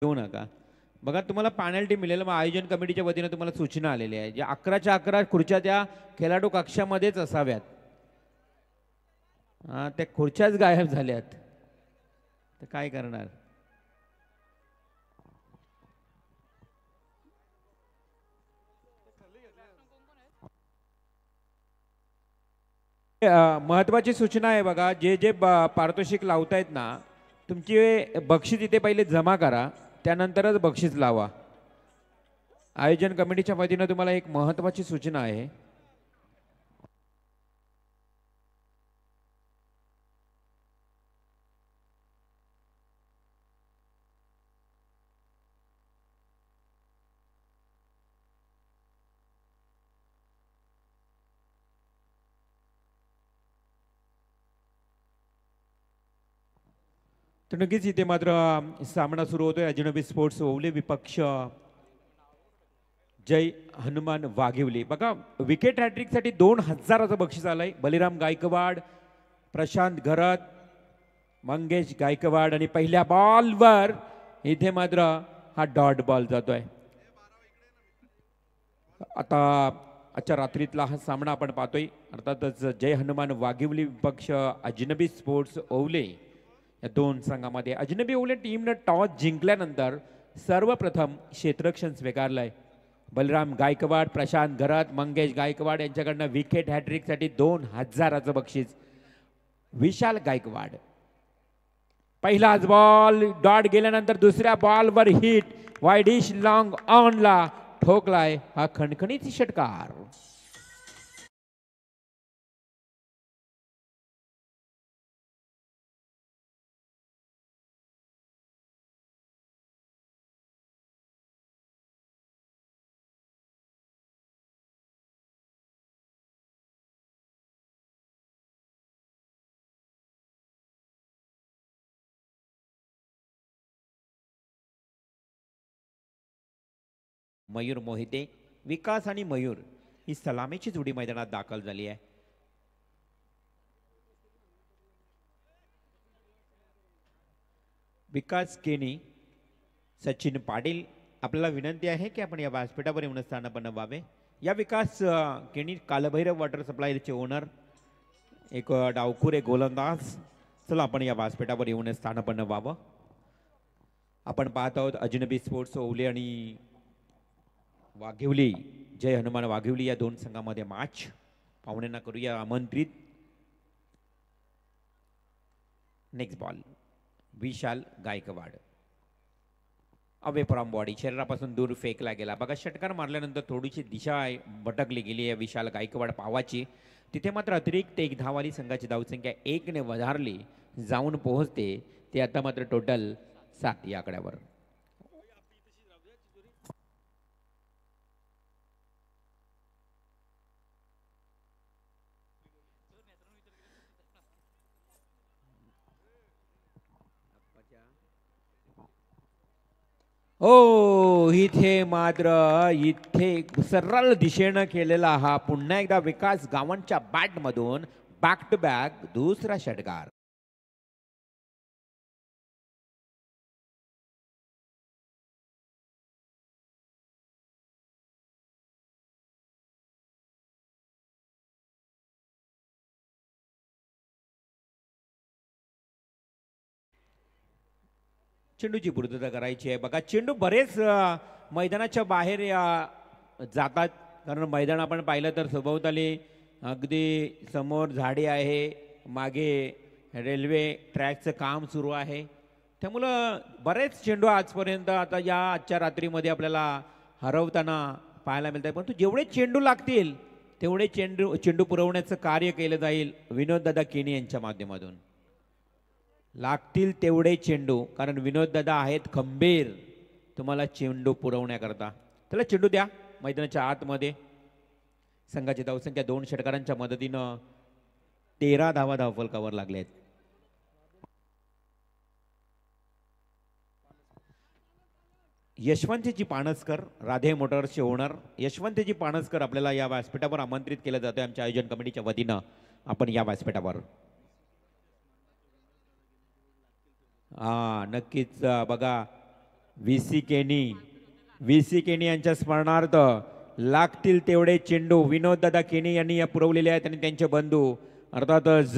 घेऊ नका. बघा तुम्हाला पेनल्टी मिळेल. मग आयोजन कमिटीच्या वतीने तुम्हाला सूचना आलेली आहे. ज्या 11च्या 11 खुर्च्या त्या खेळाडू कक्षामध्येच असाव्यात. त्या खुर्च्याच गायब झाल्यात. तर काय करणार? महत्वाची सूचना आहे बघा. जे जे पारितोषिक लावतायत ना, तुमची बक्षीस इथे पहिले जमा करा, त्यानंतरच बक्षीस लावा. आयोजन कमिटीच्या वतीने तुम्हाला एक महत्वाची सूचना आहे. तर नक्कीच इथे मात्र सामना सुरू होतोय. अजनबी स्पोर्ट्स ओवले विपक्ष जय हनुमान वाघिवली. बघा विकेट हॅट्रिकसाठी 2000चं बक्षीस आलंय. बलिराम गायकवाड, प्रशांत घरत, मंगेश गायकवाड आणि पहिल्या बॉलवर इथे मात्र हा डॉट बॉल जातोय. आता आजच्या रात्रीतला हा सामना आपण पाहतोय. अर्थातच जय हनुमान वाघिवली विपक्ष अजनबी स्पोर्ट्स ओवले या दोन संघामध्ये. अजनबी ओवले टीमनं टॉस जिंकल्यानंतर सर्वप्रथम क्षेत्ररक्षण स्वीकारलंय. बलराम गायकवाड, प्रशांत घरत, मंगेश गायकवाड यांच्याकडनं विकेट हॅट्रिकसाठी 2000चं बक्षीस. विशाल गायकवाड पहिलाच बॉल डॉट गेल्यानंतर दुसऱ्या बॉलवर हिट, वाईडिश लॉंग ऑनला ठोकलाय हा खणखणीत षटकार. मयूर मोहिते, विकास आणि मयूर ही सलामीची जोडी मैदानात दाखल झाली आहे. विकास केनी, सचिन पाटील, आपल्याला विनंती आहे की आपण या व्यासपीठावर येऊन स्थान व्हावे. या विकास केनी कालभैरव वॉटर सप्लायचे ओनर, एक डावखुर एक गोलंदाज. चला आपण या व्यासपीठावर येऊन स्थान व्हावं. आपण पाहत आहोत अजनबी स्पोर्ट्स ओवले आणि वाघिवली जय हनुमान वाघिवली या दोन संघामध्ये मॅच. पाहुण्यांना करूया आमंत्रित. Next ball Vishal Gaikwad. Away from body, शरीरापासून दूर फेकला गेला. बघा षटकार मारल्यानंतर थोडीशी दिशा भटकली गेली आहे विशाल गायकवाड पावाची. तिथे मात्र अतिरिक्त एक धावाली संघाची धावसंख्या 1ने वधारली जाऊन पोहोचते. ते आता मात्र टोटल 7 या आकड्यावर. ओ इथे मात्र इथे सरळ दिशेनं केलेला हा पुन्हा एकदा विकास गावांच्या बॅट मधून बॅक टू बॅक दुसरा षटकार. चेंडूची पूर्तता करायची आहे. बघा चेंडू बरेच मैदानाच्या बाहेर जातात. कारण मैदान आपण पाहिलं तर सभोवताली अगदी समोर झाडे आहे, मागे रेल्वे ट्रॅकचं काम सुरू आहे. त्यामुळं बरेच चेंडू आजपर्यंत आता या आजच्या रात्रीमध्ये आपल्याला हरवताना पाहायला मिळत आहे. परंतु जेवढे चेंडू लागतील तेवढे चेंडू पुरवण्याचं कार्य केलं जाईल विनोददादा केनी यांच्या माध्यमातून. लागतील तेवढे चेंडू, कारण विनोददादा आहेत खंबीर तुम्हाला चेंडू पुरवण्याकरता. त्याला चेंडू द्या मैदानाच्या आतमध्ये. संघाची धावसंख्या 2 षटकारांच्या मदतीनं 13 धावा धावफलकावर लागले आहेत. यशवंतजी पाणसकर, राधे मोटर्सचे ओनर यशवंतजी पाणसकर आपल्याला या व्यासपीठावर आमंत्रित केलं जातं आमच्या आयोजन कमिटीच्या वतीनं. आपण या व्यासपीठावर नक्कीच बघा व्ही सी केनी यांच्या स्मरणार्थ लागतील तेवढे चेंडू विनोददादा केनी यांनी या पुरवलेले आहेत आणि त्यांचे बंधू अर्थातच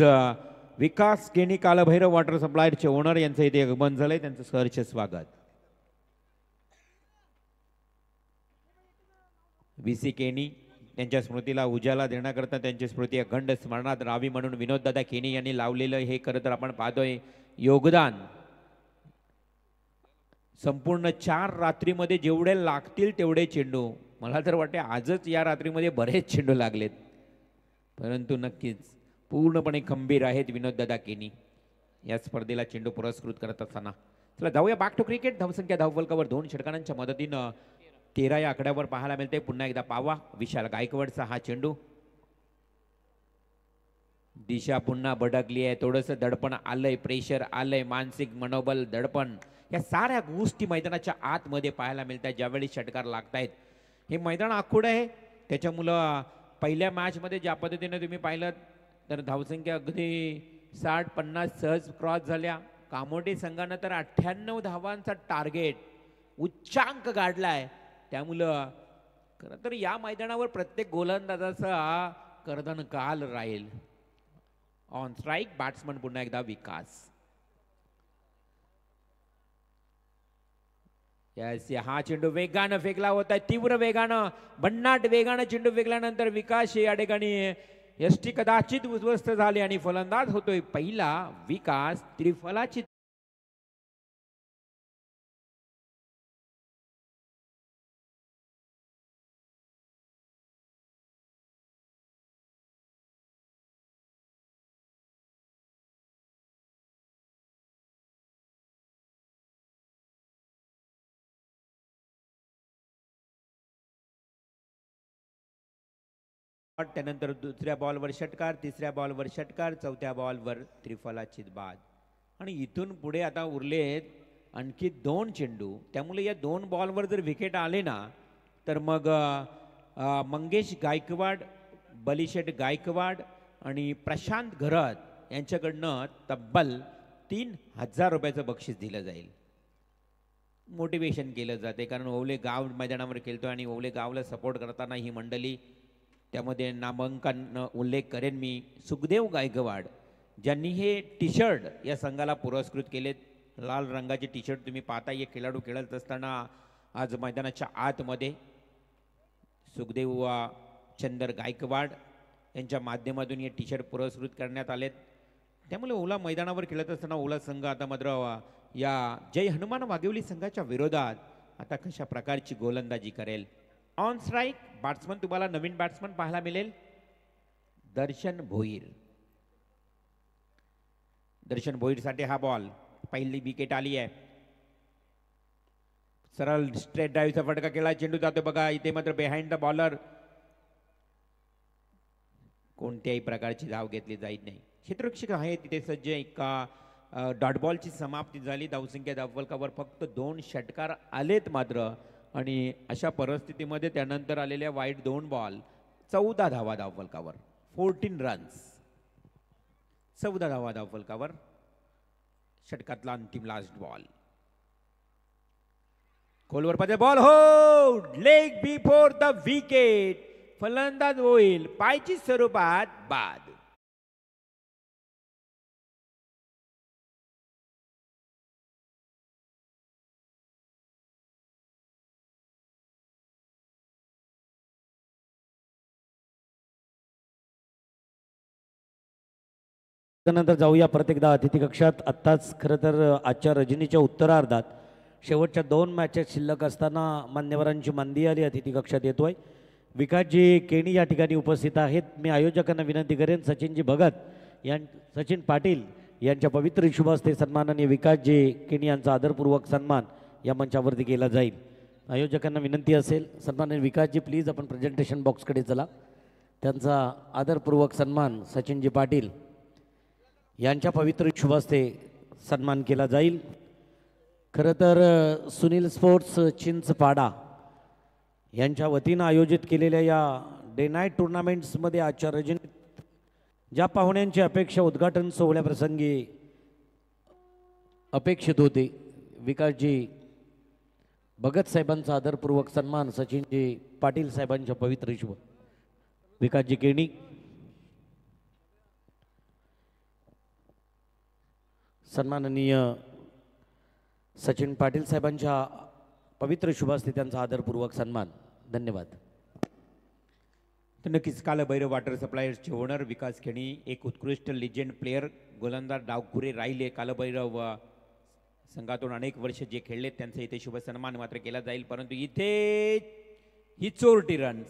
विकास केनी कालभैरव वॉटर सप्लायरचे ओनर यांचं इथे आगमन झालंय. त्यांचं सहर्ष स्वागत. व्ही.सी. केनी त्यांच्या स्मृतीला उजाला देण्याकरता त्यांची स्मृती अखंड स्मरणात राहावी म्हणून विनोददादा केनी यांनी लावलेलं हे खरं तर आपण पाहतोय योगदान. संपूर्ण 4 रात्रीमध्ये जेवढे लागतील तेवढे चेंडू, मला तर वाटते आजच या रात्रीमध्ये बरेच चेंडू लागलेत, परंतु नक्कीच पूर्णपणे खंबीर आहेत विनोददादा केनी या स्पर्धेला चेंडू पुरस्कृत करत असताना. चला जाऊया बॅक टू क्रिकेट. धावसंख्या धावफलकावर 2 षटकांच्या मदतीनं 13 या आकड्यावर पाहायला मिळते. पुन्हा एकदा पावा विशाल गायकवाडचा हा चेंडू. दिशा पुन्हा भडकली आहे, थोडंसं दडपण आलंय, प्रेशर आलंय, मानसिक मनोबल दडपण या साऱ्या गोष्टी मैदानाच्या आतमध्ये पाहायला मिळतात ज्यावेळी षटकार लागतायत. हे मैदान आखूड आहे, त्याच्यामुळं पहिल्या मॅचमध्ये ज्या पद्धतीने तुम्ही पाहिलं तर धावसंख्या अगदी 60-50 सहज क्रॉस झाल्या. कामोटे संघानं तर 98 धावांचा टार्गेट उच्चांक गाडलाय. त्यामुळं खरं तर या मैदानावर प्रत्येक गोलंदाजाचा कर्दन काल राहील. ऑन स्ट्राईक बॅट्समन पुन्हा एकदा विकास. हा चेंडू वेगानं फेकला होता, तीव्र वेगानं भन्नाट वेगानं चेंडू फेकल्यानंतर विकास या ठिकाणी यष्टी कदाचित उद्ध्वस्त झाली आणि फलंदाज होतोय पहिला विकास. त्रिफलाची त्यानंतर दुसऱ्या बॉलवर षटकार, तिसऱ्या बॉलवर षटकार, चौथ्या बॉलवर त्रिफलाचित बाद. आणि इथून पुढे आता उरलेत आणखी 2 चेंडू. त्यामुळे या 2 बॉलवर जर विकेट आले ना तर मग मंगेश गायकवाड, बलीशेठ गायकवाड आणि प्रशांत घरत यांच्याकडनं तब्बल 3000 रुपयाचं बक्षीस दिलं जाईल. मोटिवेशन केलं जाते कारण ओवले गाव मैदानावर खेळतो आणि ओवले गावला सपोर्ट करताना ही मंडळी, त्यामध्ये नामांकन उल्लेख करेन मी सुखदेव गायकवाड ज्यांनी हे टी शर्ट या संघाला पुरस्कृत केलेत. लाल रंगाचे टी शर्ट तुम्ही पाहता, हे खेळाडू खेळत असताना आज मैदानाच्या आतमध्ये सुखदेव चंदर गायकवाड यांच्या माध्यमातून हे टी शर्ट पुरस्कृत करण्यात आलेत. त्यामुळे ओला मैदानावर खेळत असताना ओला संघ आता मात्र या जय हनुमान वाघिवली संघाच्या विरोधात आता कशा प्रकारची गोलंदाजी करेल. ऑन स्ट्राईक बॅट्समन तुम्हाला नवीन बॅट्समन पाहायला मिळेल दर्शन भोईर. दर्शन भोईरसाठी हा बॉल. पहिली विकेट आली आहे. सरळ स्ट्रेट ड्राईव्हचा फटका केला, चेंडू जातो बघा. इथे मात्र बिहाइंड द बॉलर कोणत्याही प्रकारची धाव घेतली जात नाही. क्षेत्ररक्षक आहे तिथे सज्ज. एका डॉट बॉलची समाप्ती झाली. धावसंख्या धावफलकावर फक्त 2 षटकार आलेत मात्र. आणि अशा परिस्थितीमध्ये त्यानंतर आलेल्या वाईट 2 बॉल 14 धावा धावफलकावर, 14 रन्स, 14 धावा धावफलकावर. षटकातला अंतिम लास्ट बॉल. खोलवर पडे बॉल, हो लेग बिफोर द विकेट. फलंदाज होईल पायची स्वरूपात बाद. त्यानंतर जाऊया परत एकदा अतिथी कक्षात. आत्ताच खरं तर आजच्या रजनीच्या उत्तरार्धात शेवटच्या 2 मॅचेस शिल्लक असताना मान्यवरांची मंदी आली. अतिथी कक्षात येतोय विकासजी केणी या ठिकाणी उपस्थित आहेत. मी आयोजकांना विनंती करेन सचिनजी भगत सचिन पाटील यांच्या पवित्र शुभहस्ते सन्माननीय विकासजी केणी यांचा आदरपूर्वक सन्मान या मंचावरती केला जाईल. आयोजकांना विनंती असेल सन्माननीय विकासजी प्लीज आपण प्रेझेंटेशन बॉक्सकडे चला. त्यांचा आदरपूर्वक सन्मान सचिनजी पाटील यांच्या पवित्र शुभहस्ते सन्मान केला जाईल. खरं तर सुनील स्पोर्ट्स चिंचपाडा यांच्या वतीनं आयोजित केलेल्या या डे नाईट टुर्नामेंट्समध्ये आजच्या रजनीत ज्या पाहुण्यांची अपेक्षा उद्घाटन सोहळ्याप्रसंगी अपेक्षित होती विकासजी भगत साहेबांचा आदरपूर्वक सन्मान सचिनजी पाटील साहेबांच्या पवित्र शुभ विकासजी केणी सन्माननीय सचिन पाटील साहेबांच्या पवित्र शुभास्ते त्यांचा आदरपूर्वक सन्मान. धन्यवाद. तर नक्कीच कालभैरव वॉटर सप्लायर्सचे ओनर विकास खेणी एक उत्कृष्ट लिजेंड प्लेयर गोलंदाज डावखुरे राहिले. कालभैरव संघातून अनेक वर्ष जे खेळले त्यांचा इथे शुभ सन्मान मात्र केला जाईल. परंतु इथे ही चोरटी रन्स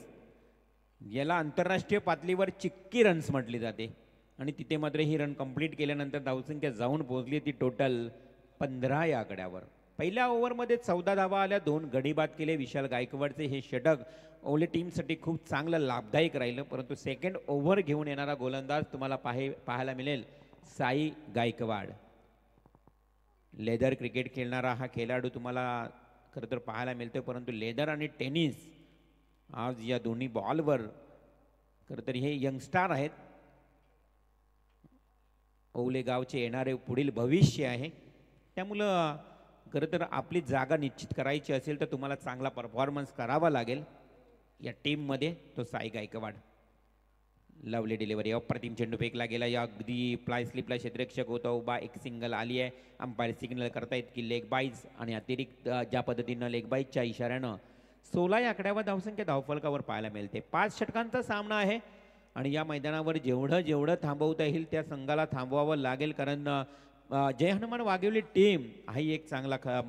याला आंतरराष्ट्रीय पातळीवर चिक्की रन्स म्हटली जाते आणि तिथे मात्र ही रन कंप्लीट केल्यानंतर धावसंख्या जाऊन पोहोचली ती टोटल 15 या आकड्यावर. पहिल्या ओव्हरमध्ये 14 धावा आल्या, 2 गडी बाद केले. विशाल गायकवाडचे हे षटक ओवले टीमसाठी खूप चांगलं लाभदायक राहिलं. परंतु सेकंड ओव्हर घेऊन येणारा गोलंदाज तुम्हाला पाहायला मिळेल साई गायकवाड. लेदर क्रिकेट खेळणारा हा खेळाडू तुम्हाला खरं तर पाहायला मिळतो. परंतु लेदर आणि टेनिस आज या दोन्ही बॉलवर खरं तर हे यंगस्टार आहेत. ओवले गावचे येणारे पुढील भविष्य आहे. त्यामुळं खरं तर आपली जागा निश्चित करायची असेल तर तुम्हाला चांगला परफॉर्मन्स करावा लागेल या टीममध्ये. तो साई गायकवाड. लवली डिलिव्हरी अप्रतिम चेंडू फेकला गेला. या अगदी प्लाय स्लिपला क्षेत्ररक्षक होता उभा. एक सिंगल आली आहे. अंपायर सिग्नल करतायत की लेग बाईज आणि अतिरिक्त ज्या पद्धतीनं लेग बाईजच्या इशाऱ्यानं 16 या आकड्यावर धावसंख्या धावफलकावर पाहायला मिळते. 5 षटकांचा सामना आहे आणि या मैदानावर जेवढं थांबवता येईल त्या संघाला थांबवावं लागेल. कारण जय हनुमान वाघिवली टीम हाही एक चांगला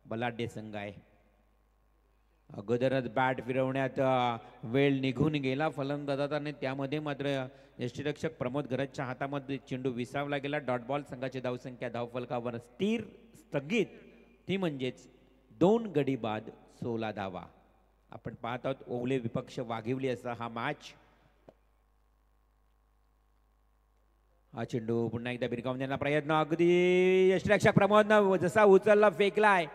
बलाढ्य संघ आहे. अगोदरच बॅट फिरवण्यात वेळ निघून गेला फलंदाजाचा आणि त्यामध्ये मात्र यष्टीरक्षक प्रमोद गरजच्या हातामध्ये चेंडू विसावला गेला. Dot ball. संघाची धावसंख्या धावफलकावर स्थिर स्थगित ती म्हणजेच 2 गडी बाद 16 धावा. आपण पाहत आहोत ओवले विपक्ष वाघिवली असा हा मॅच. हा चेंडू पुन्हा एकदा भिरकावून देण्याचा प्रयत्न. अगदी यष्टीरक्षक प्रमोदनं जसा उचलला फेकलाय.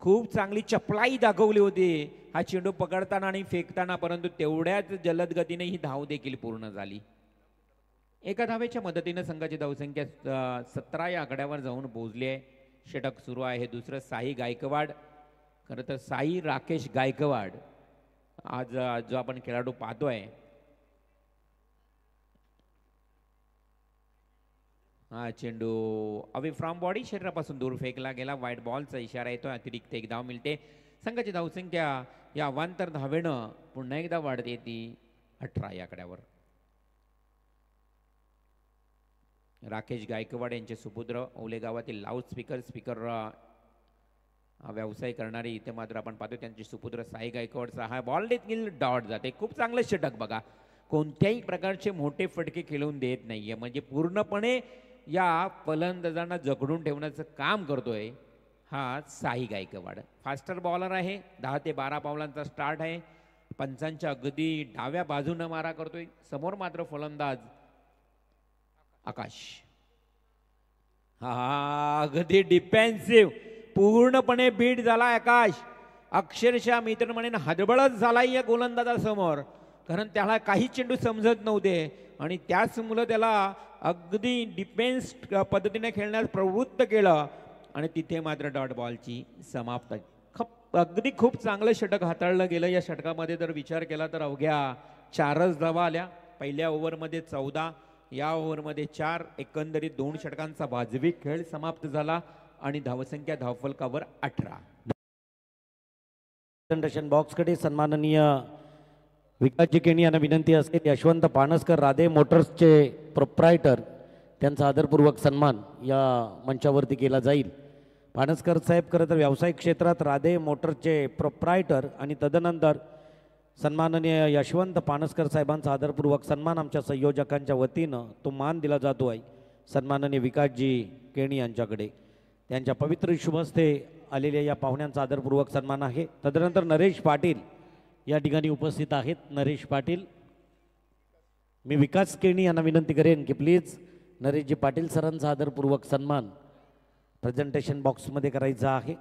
खूप चांगली चपलाई दाखवली होती हा चेंडू पकडताना आणि फेकताना. परंतु तेवढ्याच जलद गतीने ही धाव देखील पूर्ण झाली. एका धावेच्या मदतीने संघाची धावसंख्या 17 या आकड्यावर जाऊन पोहोचली आहे. षटक सुरू आहे दुसरं. साई गायकवाड. खरं तर साई राकेश गायकवाड आज जो आपण खेळाडू पाहतोय हा चेंडू अवे फ्रॉम बॉडी शरीरापासून दूर फेकला गेला. वाईट बॉलचा इशारा येतो. अतिरिक्त एक धाव मिळते. संघाची धावसंख्या या अवांतर धावेनं पुन्हा एकदा वाढते ती 18 या आकड्यावर. राकेश गायकवाड यांचे सुपुत्र ओवले गावातील स्पीकर व्यवसाय करणारे इथे मात्र आपण पाहतो त्यांचे सुपुत्र साई गायकवाडचा हा बॉल देखील डॉट जाते. खूप चांगलं षटक बघा. कोणत्याही प्रकारचे मोठे फटके खेळून देत नाहीये. म्हणजे पूर्णपणे या फलंदाजांना जखडून ठेवण्याचं काम करतोय हा साई गायकवाड. फास्टर बॉलर आहे. 10 ते 12 पावलांचा स्टार्ट आहे. पंचांच्या अगदी डाव्या बाजूनं मारा करतोय. समोर मात्र फलंदाज आकाश. हा अगदी डिफेन्सिव्ह पूर्णपणे बीट झाला आकाश. अक्षरशः मित्र म्हणेन हडबडच झालाय या गोलंदाजासमोर. कारण त्याला काही चेंडू समजत नव्हते आणि त्याच मुलं त्याला अगदी डिफेन्स पद्धतीने खेळण्यास प्रवृत्त केलं आणि तिथे मात्र डॉट बॉलची समाप्ती. अगदी खूप चांगलं षटक हाताळलं गेलं. या षटकामध्ये जर विचार केला तर अवघ्या 4च धावा आल्या. पहिल्या ओव्हरमध्ये 14, या ओव्हरमध्ये 4. एकंदरीत 2 षटकांचा वाजवी खेळ समाप्त झाला आणि धावसंख्या धावफलकावर 18. प्रेझेंटेशन बॉक्सकडे सन्माननीय विकासजी केणी यांना विनंती असेल. यशवंत पानसकर राधे मोटर्सचे प्रोप्रायटर त्यांचा आदरपूर्वक सन्मान या मंचावरती केला जाईल. पानसकर साहेब खरं तर व्यावसायिक क्षेत्रात राधे मोटर्सचे प्रोप्रायटर आणि तदनंतर सन्माननीय यशवंत पानसकर साहेबांचा आदरपूर्वक सन्मान आमच्या संयोजकांच्या वतीनं तो मान दिला जातो आहे सन्माननीय विकासजी केणी यांच्याकडे. त्यांच्या पवित्र शुभस्ते आलेल्या या पाहुण्यांचा आदरपूर्वक सन्मान आहे. तदनंतर नरेश पाटील या ठिकाणी उपस्थित आहेत. नरेश पाटील. मी विकास केणी यांना विनंती करेन की प्लीज नरेशजी पाटील सरांचा आदरपूर्वक सन्मान प्रेझेंटेशन बॉक्समध्ये करायचा आहे.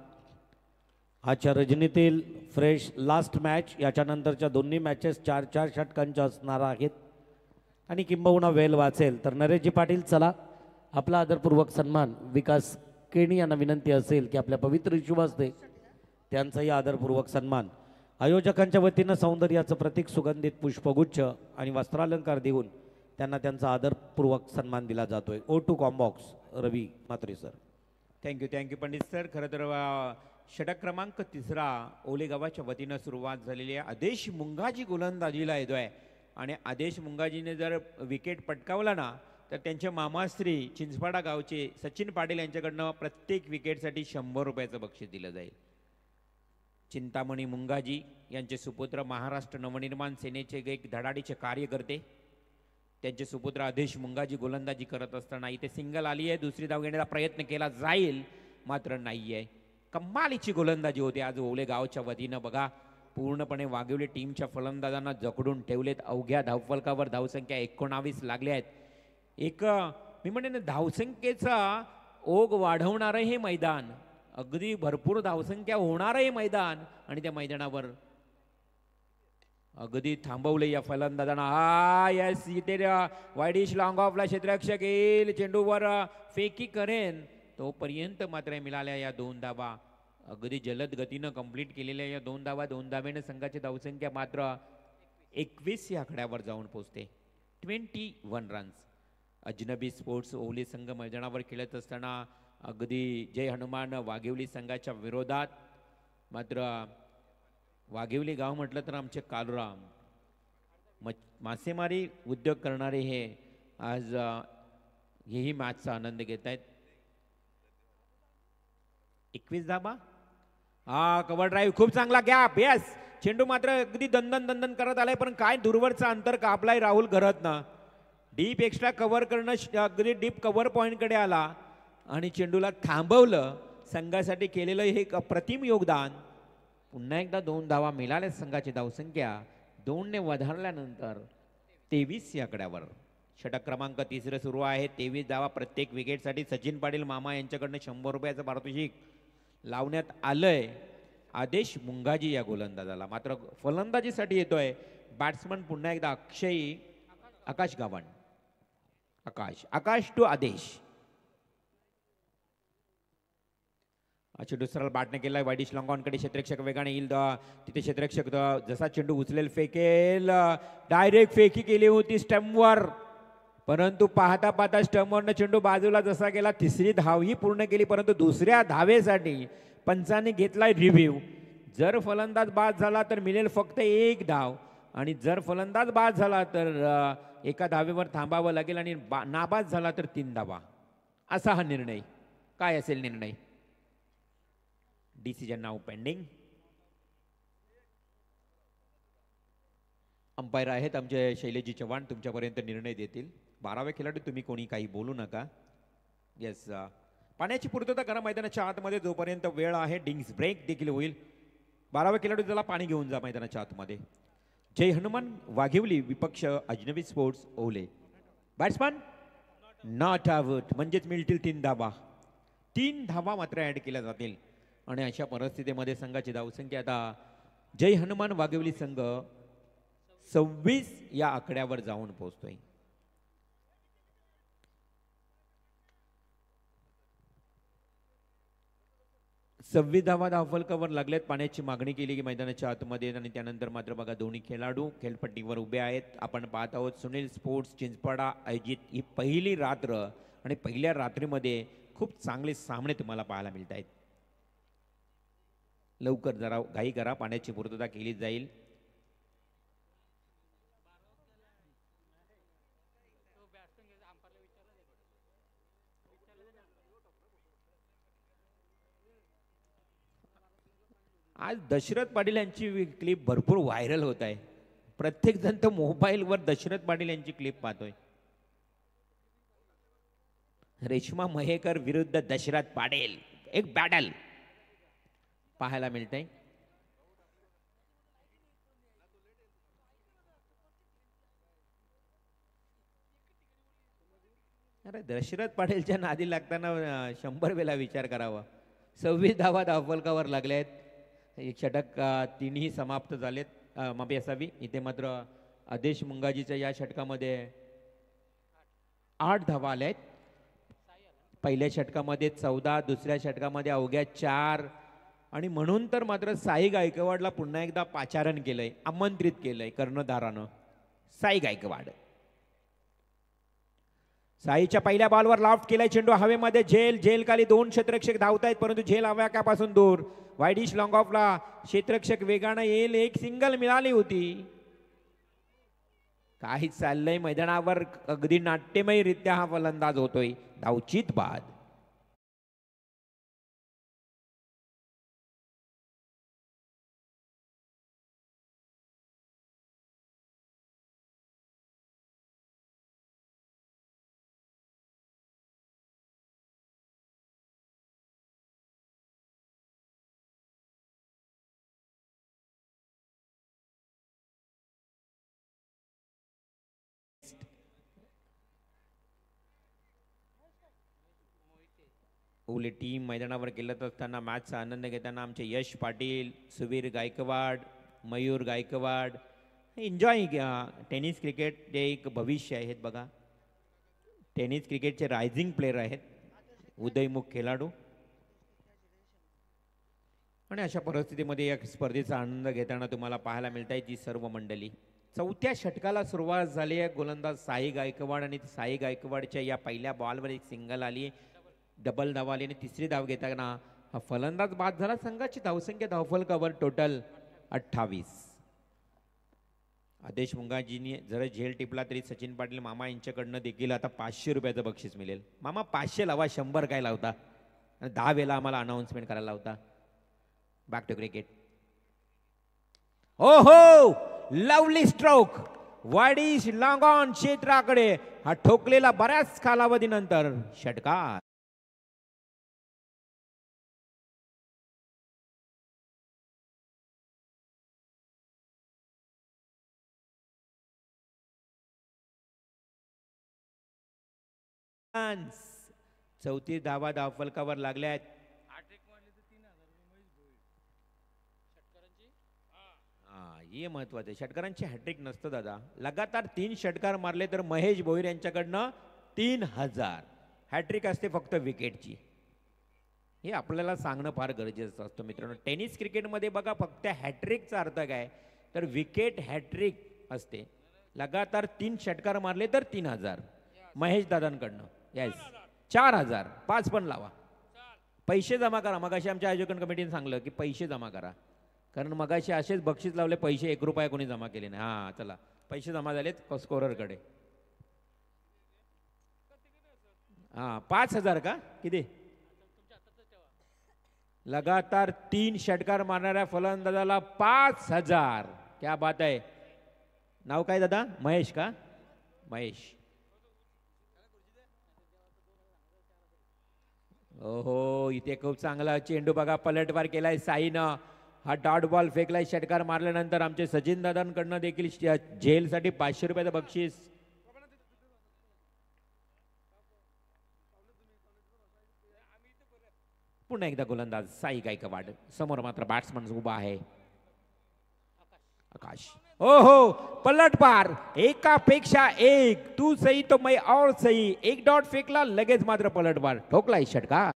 आजच्या रजनीतील फ्रेश लास्ट मॅच. याच्यानंतरच्या दोन्ही मॅचेस 4-4 षटकांच्या असणार आहेत आणि किंबहुना वेल वाचेल. तर नरेशजी पाटील चला आपला आदरपूर्वक सन्मान विकास केणी यांना विनंती असेल की आपल्या पवित्र शुभ हस्ते त्यांचाही आदरपूर्वक सन्मान. आयोजकांच्या वतीनं सौंदर्याचं प्रतीक सुगंधित पुष्पगुच्छ आणि वस्त्रालंकार देऊन त्यांना त्यांचा आदरपूर्वक सन्मान दिला जातोय. Over to combox Ravi Mhatre sir. Thank you Pandit sir. खरं तर षटक क्रमांक 3 ओले गावाच्या वतीनं सुरुवात झालेली आहे. आदेश मुंगाजी गोलंदाजीला येतोय आणि आदेश मुंगाजीने जर विकेट पटकावला ना तर त्यांचे मामाश्री चिंचपाडा गावचे सचिन पाटील यांच्याकडनं प्रत्येक विकेटसाठी 100 रुपयाचं बक्षीस दिलं जाईल. चिंतामणी मुंगाजी यांचे सुपुत्र महाराष्ट्र नवनिर्माण सेनेचे एक धडाडीचे कार्यकर्ते. त्यांचे सुपुत्र आदेश मुंगाजी गोलंदाजी करत असताना इथे सिंगल आली आहे. दुसरी धाव घेण्याचा प्रयत्न केला जाईल मात्र नाही आहे. कमालीची गोलंदाजी होती आज ओले गावच्या वतीनं. बघा पूर्णपणे वाघिवली टीमच्या फलंदाजांना जखडून ठेवलेत. अवघ्या धावफलकावर धावसंख्या 19 लागल्या आहेत. एक मी म्हणेन धावसंख्येचा ओघ वाढवणारं हे मैदान, अगदी भरपूर धावसंख्या होणार हे मैदान आणि त्या मैदानावर अगदी थांबवले या फलंदाजांना. हा यस इथे वाईडिश लॉंग ऑफला क्षेत्ररक्षक येईल, चेंडूवर फेकी करेन तोपर्यंत मात्र मिळाल्या या 2 धावा. अगदी जलद गतीनं कंप्लीट केलेल्या या 2 धावा. 2 धावेनं संघाची धावसंख्या मात्र 21 या आकड्यावर जाऊन पोहोचते. 21 रन्स. अजनबी स्पोर्ट्स ओली संघ मैदानावर खेळत असताना अगदी जय हनुमान वाघिवली संघाच्या विरोधात. मात्र वाघिवली गाव म्हटलं तर आमचे कालुराम मासेमारी उद्योग करणारे हे आज हेही मॅचचा आनंद घेत आहेत. 21 धाबा. हा कव्हर ड्राईव्ह खूप चांगला गॅप. यस चेंडू मात्र अगदी दंदन करत आलाय पण काय दूरवरचा अंतर कापलाय राहुल घरत ना. डीप एक्स्ट्रा कव्हर करणं अगदी डीप कव्हर पॉईंटकडे आला आणि चेंडूला थांबवलं. संघासाठी केलेलं हे एक अप्रतिम योगदान. पुन्हा एकदा 2 धावा मिळाल्या. संघाची धावसंख्या 2 ने वधारल्यानंतर 23 या आकड्यावर. षटक क्रमांक 3 सुरू आहे. 23 धावा प्रत्येक विकेटसाठी. सचिन पाटील मामा यांच्याकडनं 100 रुपयाचं पारितोषिक लावण्यात आलंय आदेश मुंगाजी या गोलंदाजाला. मात्र फलंदाजीसाठी येतोय बॅट्समन पुन्हा एकदा आकाश गावण. आकाश टू आदेश. चेंडू सरळ बॅटने केलाय वाईडिश लॉंगॉनकडे. क्षेत्ररक्षक वेगाने येईल. तिथे क्षेत्ररक्षक जसा चेंडू उचलेल फेकेल. डायरेक्ट फेकी केली होती स्टंपवर परंतु पाहता पाहता स्टंपवरनं चेंडू बाजूला जसा गेला. 3री धाव ही पूर्ण केली परंतु 2ऱ्या धावेसाठी पंचांनी घेतलाय रिव्ह्यू. जर फलंदाज बाद झाला तर मिळेल फक्त 1 धाव आणि जर फलंदाज बाद झाला तर एका धावेवर थांबावं लागेल आणि नाबाद झाला तर 3 धावा. असा हा निर्णय. काय असेल निर्णय? डिसिजन नाव पेंडिंग. अंपायर आहेत आमचे शैलेजी चव्हाण, तुमच्यापर्यंत निर्णय देतील. 12वे खेळाडू तुम्ही कोणी काही बोलू नका. येस पाण्याची पूर्तता करा मैदानाच्या आतमध्ये जोपर्यंत वेळ आहे. डिंग्स ब्रेक देखील होईल. 12वे खेळाडू त्याला पाणी घेऊन जा मैदानाच्या आतमध्ये. जय हनुमान वाघिवली विपक्ष अजनबी स्पोर्ट्स ओले. बॅट्समन नॉट आउट म्हणजेच मिळतील 3 धावा. 3 धावा मात्र ॲड केल्या जातील आणि अशा परिस्थितीमध्ये संघाची धावसंख्या आता जय हनुमान वाघिवली संघ 26 या आकड्यावर जाऊन पोहोचतोय. सव्वीस धावा धावफलकावर लागल्यात. पाण्याची मागणी केली की मैदानाच्या आतमध्ये आणि त्यानंतर मात्र बघा दोन्ही खेळाडू खेळपट्टीवर उभे आहेत. आपण पाहत आहोत सुनील स्पोर्ट्स चिंचपाडा आयोजित ही पहिली रात्र आणि पहिल्या रात्रीमध्ये खूप चांगले सामने तुम्हाला पाहायला मिळत आहेत. लवकर जरा घाई करा. पाण्याची पूर्तता केली जाईल. आज दशरथ पाटील यांची क्लिप भरपूर व्हायरल होत आहे. प्रत्येक जण तो मोबाईलवर दशरथ पाटील यांची क्लिप पाहतोय. रेश्मा महेकर विरुद्ध दशरथ पाटील एक बॅटल पाहायला मिळते. अरे दशरथ पाटीलच्या नादी लागताना 100 वेळा विचार करावा. 26 धावा धावफलकावर लागल्या आहेत. एक षटक 3ही समाप्त झालेत. माफी असावी. इथे मात्र आदेश मुंगाजीच्या या षटकामध्ये 8 धावा आल्या आहेत. पहिल्या षटकामध्ये 14, दुसऱ्या षटकामध्ये अवघ्या 4 आणि म्हणून तर मात्र साई गायकवाडला पुन्हा एकदा पाचारण केलंय, आमंत्रित केलंय कर्णधारानं. साई गायकवाड साईच्या पहिल्या बॉलवर लॉफ्ट केलाय चेंडू हवेमध्ये. झेल खाली दोन क्षेत्ररक्षक धावतायत परंतु झेल आव्याकापासून दूर. वाईडिश लॉंग ऑफला क्षेत्ररक्षक वेगानं येईल. एक सिंगल मिळाली होती. काही चाललंय मैदानावर, अगदी नाट्यमयरित्या हा फलंदाज होतोय. धावचीत बाद. ओले टीम मैदानावर खेळत असताना मॅचचा आनंद घेताना आमचे Yash Patil, Suvir Gaikwad, Mayur Gaikwad enjoy. Tennis cricket जे एक भविष्य आहेत बघा. टेनिस क्रिकेटचे रायझिंग प्लेयर आहेत, उदयमुख खेळाडू. आणि अशा परिस्थितीमध्ये या स्पर्धेचा आनंद घेताना तुम्हाला पाहायला मिळत आहे जी सर्व मंडळी. चौथ्या षटकाला सुरुवात झाली आहे. गोलंदाज साई गायकवाड आणि साई गायकवाडच्या या पहिल्या बॉलवर एक सिंगल आली, डबल धाव आली आणि तिसरी धाव घेताना हा फलंदाज बाद झाला. संघाची धावसंख्या धावफलकावर टोटल 28. आदेश मुंगाजींनी जर झेल टिपला तरी सचिन पाटील मामा यांच्याकडनं देखील आता 500 रुपयाचं बक्षीस मिळेल. मामा 500 लावा, 100 काय लावता. आणि 10 वेळा आम्हाला अनाऊन्समेंट करायला लावता. Back to cricket. ओ हो, लवली स्ट्रोक. वाडीश लॉंग ऑन क्षेत्राकडे हा ठोकलेला बऱ्याच कालावधीनंतर षटकार. चौथी धावा धावफलकावर लागल्या आहेत. हे महत्वाचं आहे. षटकारांची हॅट्रिक नसतं दादा. लगातार 3 षटकार मारले तर महेश भोईर यांच्याकडनं 3000 हॅट्रिक असते फक्त विकेटची. हे आपल्याला सांगणं फार गरजेचं असतं मित्रांनो. टेनिस क्रिकेटमध्ये बघा फक्त हॅट्रिकचा अर्थ काय तर विकेट हॅट्रिक असते. लगातार 3 षटकार मारले तर 3000 महेश दादांकडनं. येस 4000. 5 पण लावा. पैसे जमा करा. मगाशी आमच्या आयोजन कमिटीने सांगलं की पैसे जमा करा, कारण मगाशी असेच बक्षीस लावले, पैसे 1 रुपया कोणी जमा केले नाही. हा चला, पैसे जमा झालेत स्कोररकडे. हा 5000 का किती. लगातार 3 षटकार मारणाऱ्या फलंदाजाला 5000. क्या बात आहे. नाव काय दादा. महेश का. महेश. ओहो, इथे खूप चांगला चेंडू बघा पलटवार केलाय साईनं. हा डॉट बॉल फेकलाय. षटकार मारल्यानंतर आमचे सचिन दादांकडनं देखील झेलसाठी 500 रुपयाचं बक्षीस. पुन्हा एकदा गोलंदाज साई गायकवाड. समोर मात्र बॅट्समन उभा आहे आकाश. ओहो, पलटवार. एकापेक्षा एक. तू सही तो मैं और सही. एक डॉट फेकला, लगेच मात्र पलटवार ठोकलाय षटकार.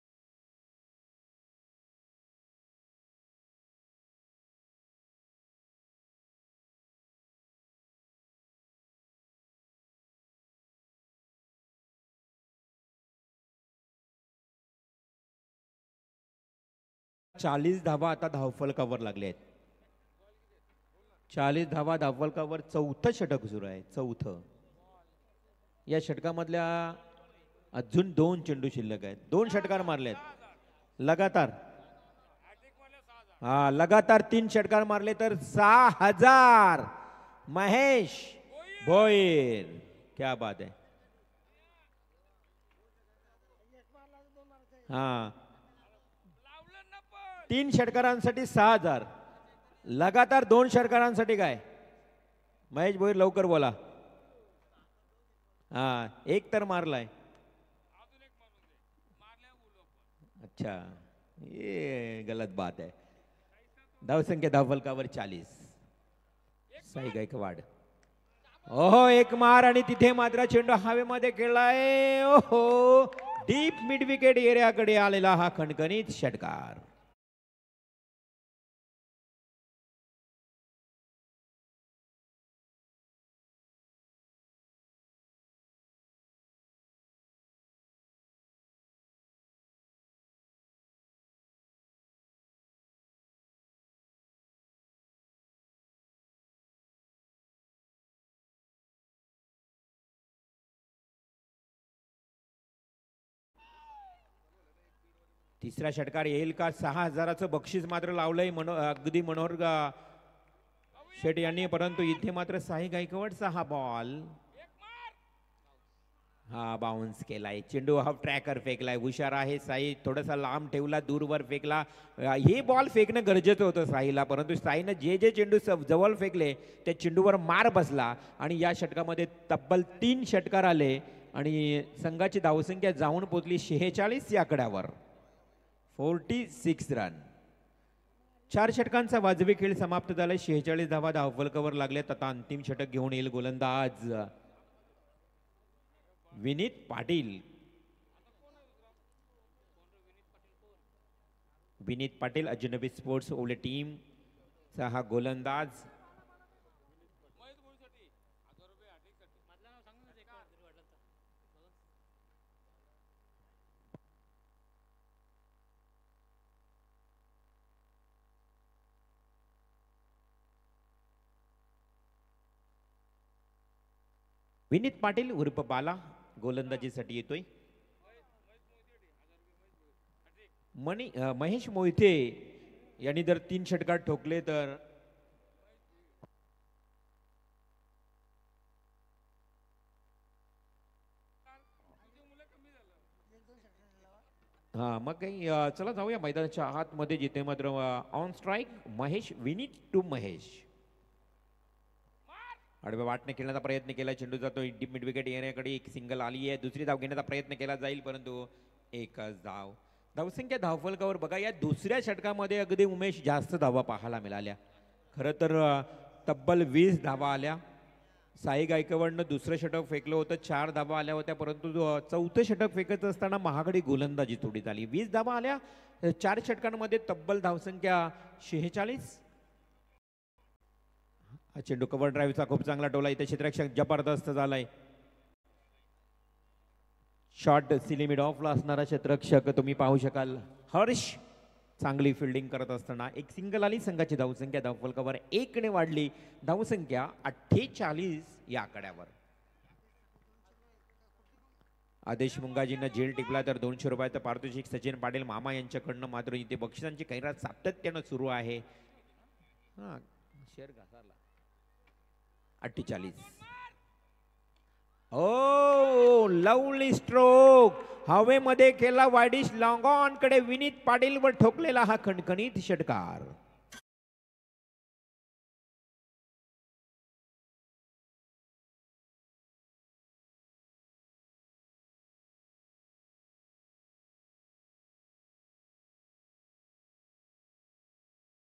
चाळीस धावा आता धावफलकावर लागले आहेत. 40 धावा धावफलकावर. चौथं षटक सुरू आहे. चौथं. या षटकामधल्या अजून 2 चेंडू शिल्लक आहेत. 2 षटकार मारले आहेत लगातार. हा लगातार 3 षटकार मारले तर 6000 महेश भोईर. क्या बात आहे. हा 3 षटकारांसाठी 6000. लगातार 2 षटकारांसाठी काय. महेश भोईर लवकर बोला. हा एक तर मारलाय. अच्छा, ये गलत बात है. धावसंख्या धावफलकावर 40. साई गायकवाड. ओहो, एक मार आणि तिथे मात्र चेंडू हवेमध्ये खेळलाय. ओहो, डीप मिड विकेट एरियाकडे आलेला हा खणखणीत षटकार. तिसरा षटकार येईल का? 6,000चं बक्षीस मात्र लावलंय अगदी मनोहर शेट यांनी, परंतु इथे मात्र साई गायकवाडचा हा बॉल हा बाउन्स केलाय. चेंडू हाफ ट्रॅकर फेकलाय. हुशार आहे साई, थोडासा लांब ठेवला, दूरवर फेकला. हे बॉल फेकणं गरजेचं होतं साईला, परंतु साईनं जे जे चेंडू जवळ फेकले त्या चेंडूवर मार बसला आणि या षटकामध्ये तब्बल 3 षटकार आले आणि संघाची धावसंख्या जाऊन पोचली 46 या आकड्यावर. 46 रन. 4 षटकांचा वाजवी खेळ समाप्त झालाय. 46 धावा धावफलकावर लागल्यात. आता अंतिम षटक घेऊन येईल गोलंदाज विनीत पाटील. विनीत पाटील अजनबी स्पोर्ट्स ओले टीम चा हा गोलंदाज. विनीत पाटील उर्फ बाला गोलंदाजीसाठी येतोय. महेश मोहिते यांनी जर 3 षटकार ठोकले तर मग काही चला जाऊया मैदानाच्या आतमध्ये, जिथे मात्र on strike Mahesh, Vineet to Mahesh. आडव्या वाटने खेळण्याचा प्रयत्न केला. चेंडू जातो मिड विकेट येण्याकडे. एक सिंगल आली आहे. दुसरी धाव घेण्याचा प्रयत्न केला जाईल, परंतु एकच धाव. धावसंख्या धावफलकावर बघा, या दुसऱ्या षटकामध्ये अगदी उमेश जास्त धावा पाहायला मिळाल्या. खरं तर तब्बल 20 धावा आल्या. साई गायकवाडनं दुसरं षटक फेकलं होतं, 4 धावा आल्या होत्या, परंतु चौथं षटक फेकत असताना महागडी गोलंदाजी थोडी झाली. 20 धावा आल्या 4 षटकांमध्ये. तब्बल धावसंख्या 46. चेंडू कव्हर ड्राईव्हचा खूप चांगला टोला. इथे क्षेत्ररक्षक जबरदस्त झालाय. शॉर्ट सिलिमिड ऑफला असणारा क्षेत्ररक्षक तुम्ही पाहू शकाल. हर्ष चांगली फिल्डिंग करत असताना एक सिंगल आली. संघाची धावसंख्या धावफलकावर 1 ने वाढली. धावसंख्या 48 या आकड्यावर. आदेश मुंगाजींना झेल टिपला तर 200 रुपयाचं पारितोषिक सचिन पाटील मामा यांच्याकडनं. मात्र इथे बक्षिसांची कैरात सातत्यानं सुरू आहे. शेअर घासारला 48. ओ लवली स्ट्रोक हवेमध्ये केला. वायडिश लॉंग ऑन कडे विनीत पाटील वर ठोकलेला हा खणखणीत षटकार.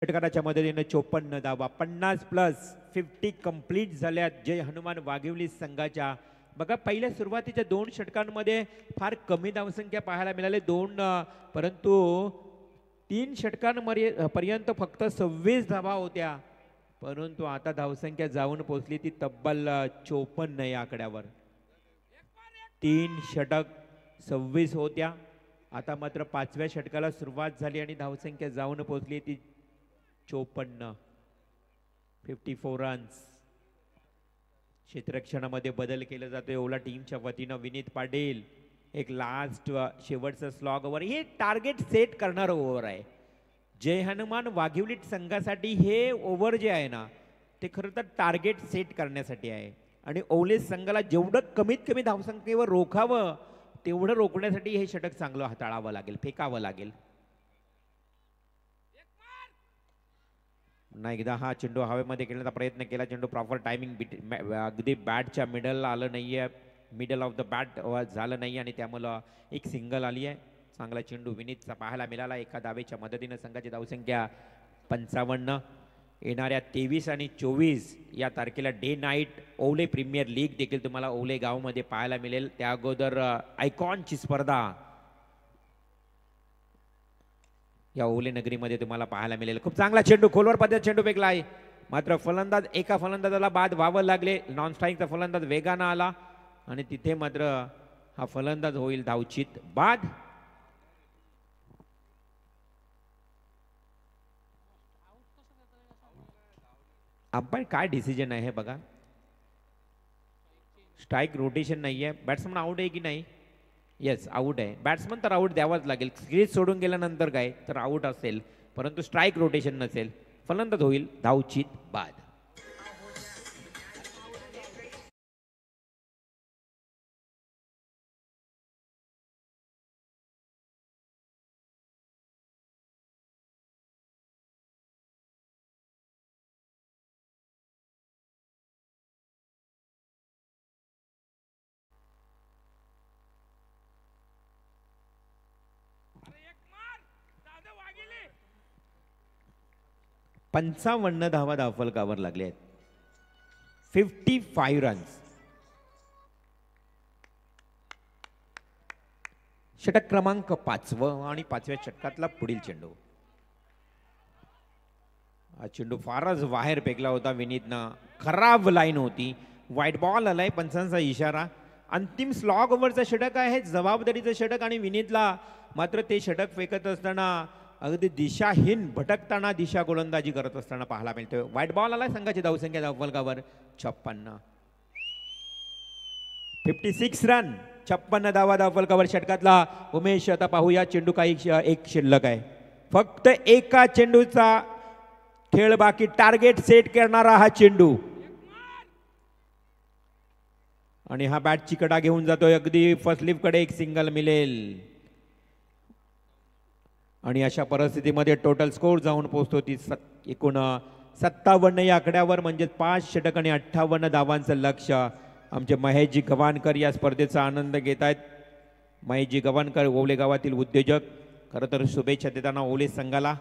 षटकाराच्या मदतीने 54 धावा, 50+50 कंप्लीट झाल्यात जय हनुमान वाघिवली संघाच्या. बघा, पहिल्या सुरुवातीच्या 2 षटकांमध्ये फार कमी धावसंख्या पाहायला मिळाली 2, परंतु 3 षटकांपर्यंत फक्त 26 धावा होत्या. परंतु आता धावसंख्या जाऊन पोहोचली ती तब्बल 54 या आकड्यावर. 3 षटक 26 होत्या. आता मात्र 5व्या षटकाला सुरुवात झाली आणि धावसंख्या जाऊन पोहोचली ती 54. 54 रन्स. क्षेत्ररक्षणामध्ये बदल केला जातोय ओला टीमच्या वतीनं. विनीत पाटील एक लास्ट शेवटचं स्लॉग ओव्हर. हे टार्गेट सेट करणारं ओव्हर आहे. जय हनुमान वाघिवली संघासाठी हे ओव्हर जे आहे ना, ते खरं तर टार्गेट सेट करण्यासाठी आहे. आणि ओले संघाला जेवढं कमीत कमी धावसंख्येवर रोखावं तेवढं रोखण्यासाठी हे षटक चांगलं हाताळावं लागेल, फेकावं लागेल. पुन्हा एकदा हा चेंडू हवेमध्ये खेळण्याचा प्रयत्न केला. चेंडू प्रॉपर टायमिंग अगदी बॅटच्या मिडलला आलं नाहीये, मिडल ऑफ द बॅट झालं नाही आणि त्यामुळं एक सिंगल आली आहे. चांगला चेंडू विनीतचा पाहायला मिळाला. एका धावेच्या मदतीनं संघाची धावसंख्या 55. येणाऱ्या 23 आणि 24 या तारखेला डे नाईट ओले प्रीमियर लीग देखील तुम्हाला ओले गावमध्ये पाहायला मिळेल. त्या अगोदर आयकॉनची स्पर्धा या ओले नगरीमध्ये तुम्हाला पाहायला मिळेल. खूप चांगला चेंडू खोलवर पद्धत चेंडू फेकला आहे. मात्र फलंदाज एका फलंदाजाला बाद व्हावं लागले. नॉन स्ट्राईकचा फलंदाज वेगानं आला आणि तिथे मात्र हा फलंदाज होईल धावचित बाद. अंपायर काय डिसिजन आहे बघा. स्ट्राईक रोटेशन नाहीये. बॅट्समन आउट आहे की नाही येस आऊट आहे. बॅट्समन तर आऊट द्यावाच लागेल. क्रीज सोडून गेल्यानंतर काय तर आऊट असेल, परंतु स्ट्राईक रोटेशन नसेल. फलंदाज होईल धावचीत बाद. पंचावन्न धावा धावफलकावर लागले आहेत. 55 रन्स. षटक क्रमांक 5 आणि 5व्या षटकातला पुढील चेंडू. हा चेंडू फारच बाहेर फेकला होता विनीतनं. खराब लाईन होती. व्हाईट बॉल आलाय, पंचांचा इशारा. अंतिम स्लॉग ओव्हरचं षटक आहे, जबाबदारीचं षटक आणि विनीतला मात्र ते षटक फेकत असताना अगदी दिशाहीन भटकताना दिशा गोलंदाजी करत असताना पाहायला मिळतोय. व्हाईट बॉल आलाय. संघाची धावसंख्या धावफलकावर 56. 56 रन, 56 धावा धावफलकावर षटकातला उमेश. आता पाहूया चेंडू काही एक शिल्लक आहे. फक्त एका चेंडूचा खेळ बाकी. टार्गेट सेट करणारा हा चेंडू आणि हा बॅटची कडा घेऊन जातोय. अगदी फर्स्ट लिफ कडे एक सिंगल मिळेल आणि अशा परिस्थितीमध्ये टोटल स्कोर जाऊन पोहोचतो ती एकूण 57 या आकड्यावर. म्हणजे 5 षटक आणि 58 धावांचं लक्ष. आमचे महेशजी गव्हाणकर या स्पर्धेचा आनंद घेत आहेत. महेशजी गव्हाणकर ओवले गावातील उद्योजक. खरं तर शुभेच्छा देताना ओवले संघाला.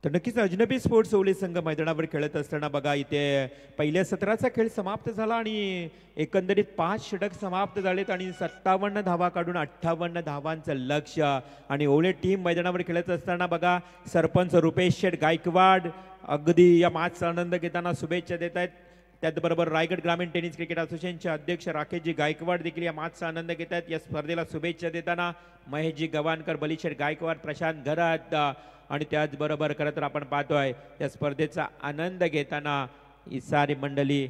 तर नक्कीच अजनबी स्पोर्ट्स ओवले संघ मैदानावर खेळत असताना बघा इथे पहिल्या सत्राचा खेळ समाप्त झाला आणि एकंदरीत 5 षटक समाप्त झालेत आणि 57 धावा काढून 58 धावांचं लक्ष. आणि ओवले टीम मैदानावर खेळत असताना बघा सरपंच रुपेश शेठ गायकवाड अगदी या मॅचचा आनंद घेताना शुभेच्छा देत आहेत. त्याचबरोबर रायगड ग्रामीण टेनिस क्रिकेट असोसिएशनचे अध्यक्ष राकेशजी गायकवाड देखील या मॅचचा आनंद घेत आहेत. या स्पर्धेला शुभेच्छा देताना महेशजी गव्हाणकर, बलीशेठ गायकवाड, प्रशांत घरात आणि त्याचबरोबर खरं तर आपण पाहतोय या स्पर्धेचा आनंद घेताना ही सारी मंडळी.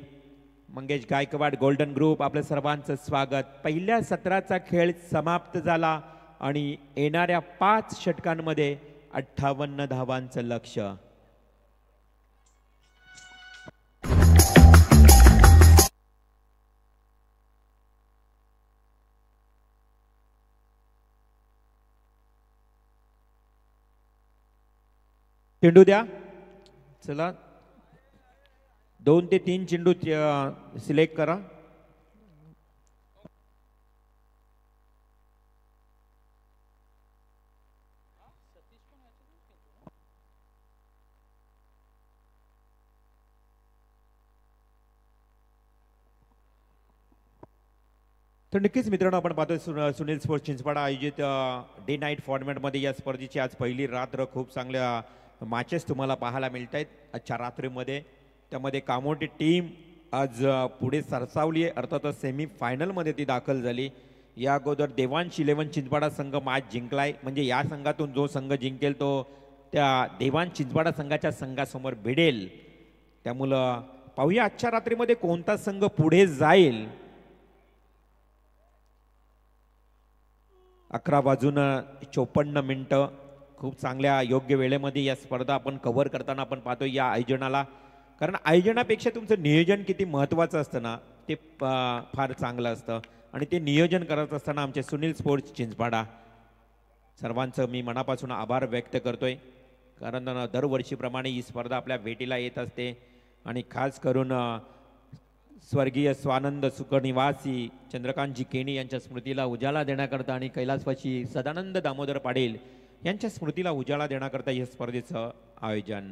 मंगेश गायकवाड गोल्डन ग्रुप आपलं सर्वांचं स्वागत. पहिल्या सत्राचा खेळ समाप्त झाला आणि येणाऱ्या 5 षटकांमध्ये 58 धावांचं लक्ष. चेंडू द्या. चला 2 ते 3 चेंडू सिलेक्ट करा. तर नक्कीच मित्रांनो आपण पाहतोय सुनील स्पोर्ट्स चिंचपाडा आयोजित डे नाईट फॉर्मॅटमध्ये या स्पर्धेची आज पहिली रात्र. खूप चांगल्या मॅचेस तुम्हाला पाहायला मिळत आहेत आजच्या रात्रीमध्ये. त्यामध्ये कामोटी टीम आज पुढे सरसावली आहे. अर्थातच सेमीफायनलमध्ये ती दाखल झाली. या अगोदर देवांश 11 चिंचपाडा संघ मॅच जिंकलाय. म्हणजे या संघातून जो संघ जिंकेल तो त्या देवांश चिंचपाडा संघाच्या संघासमोर भिडेल. त्यामुळं पाहूया आजच्या रात्रीमध्ये कोणता संघ पुढे जाईल. 11:54 खूप चांगल्या योग्य वेळेमध्ये या स्पर्धा आपण कव्हर करताना आपण पाहतो या आयोजनाला. कारण आयोजनापेक्षा तुमचं नियोजन किती महत्त्वाचं असतं ना ते फार चांगलं असतं. आणि ते नियोजन करत असताना आमचे सुनील स्पोर्ट्स चिंचपाडा सर्वांचं मी मनापासून आभार व्यक्त करतोय. कारण दरवर्षीप्रमाणे ही स्पर्धा आपल्या भेटीला येत असते. आणि खास करून स्वर्गीय स्वानंद सुखनिवासी चंद्रकांतजी केणी यांच्या स्मृतीला उजाळा देण्याकरता आणि कैलासवासी सदानंद दामोदर पाटील यांच्या स्मृतीला उजाळा देण्याकरता या स्पर्धेचं आयोजन.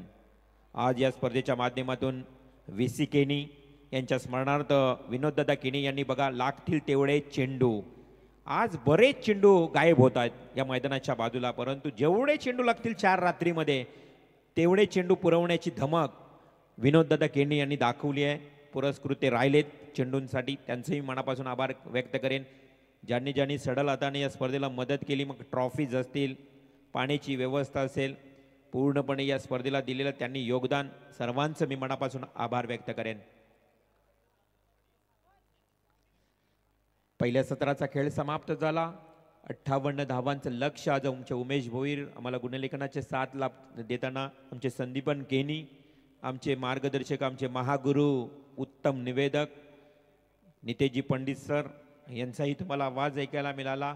आज या स्पर्धेच्या माध्यमातून VC केणी यांच्या स्मरणार्थ विनोददादा केणी यांनी बघा लागतील तेवढे चेंडू. आज बरेच चेंडू गायब होत आहेत या मैदानाच्या बाजूला. परंतु जेवढे चेंडू लागतील 4 रात्रीमध्ये तेवढे चेंडू पुरवण्याची धमक विनोददादा केणी यांनी दाखवली आहे. पुरस्कृते राहिलेत चेंडूंसाठी. त्यांचंही मनापासून आभार व्यक्त करेन. ज्यांनी ज्यांनी सडल हाताने या स्पर्धेला मदत केली, मग ट्रॉफीज असतील, पाण्याची व्यवस्था असेल, पूर्णपणे या स्पर्धेला दिलेलं त्यांनी योगदान, सर्वांचं मी मनापासून आभार व्यक्त करेन. पहिल्या सत्राचा खेळ समाप्त झाला. 58 धावांचं लक्ष आज आमचे उमेश भोईर, आम्हाला गुणलेखनाचे साथ लाभ देताना आमचे संदीपन केनी, आमचे मार्गदर्शक, आमचे महागुरु, उत्तम निवेदक नितेजी पंडित सर यांचाही तुम्हाला आवाज ऐकायला मिळाला.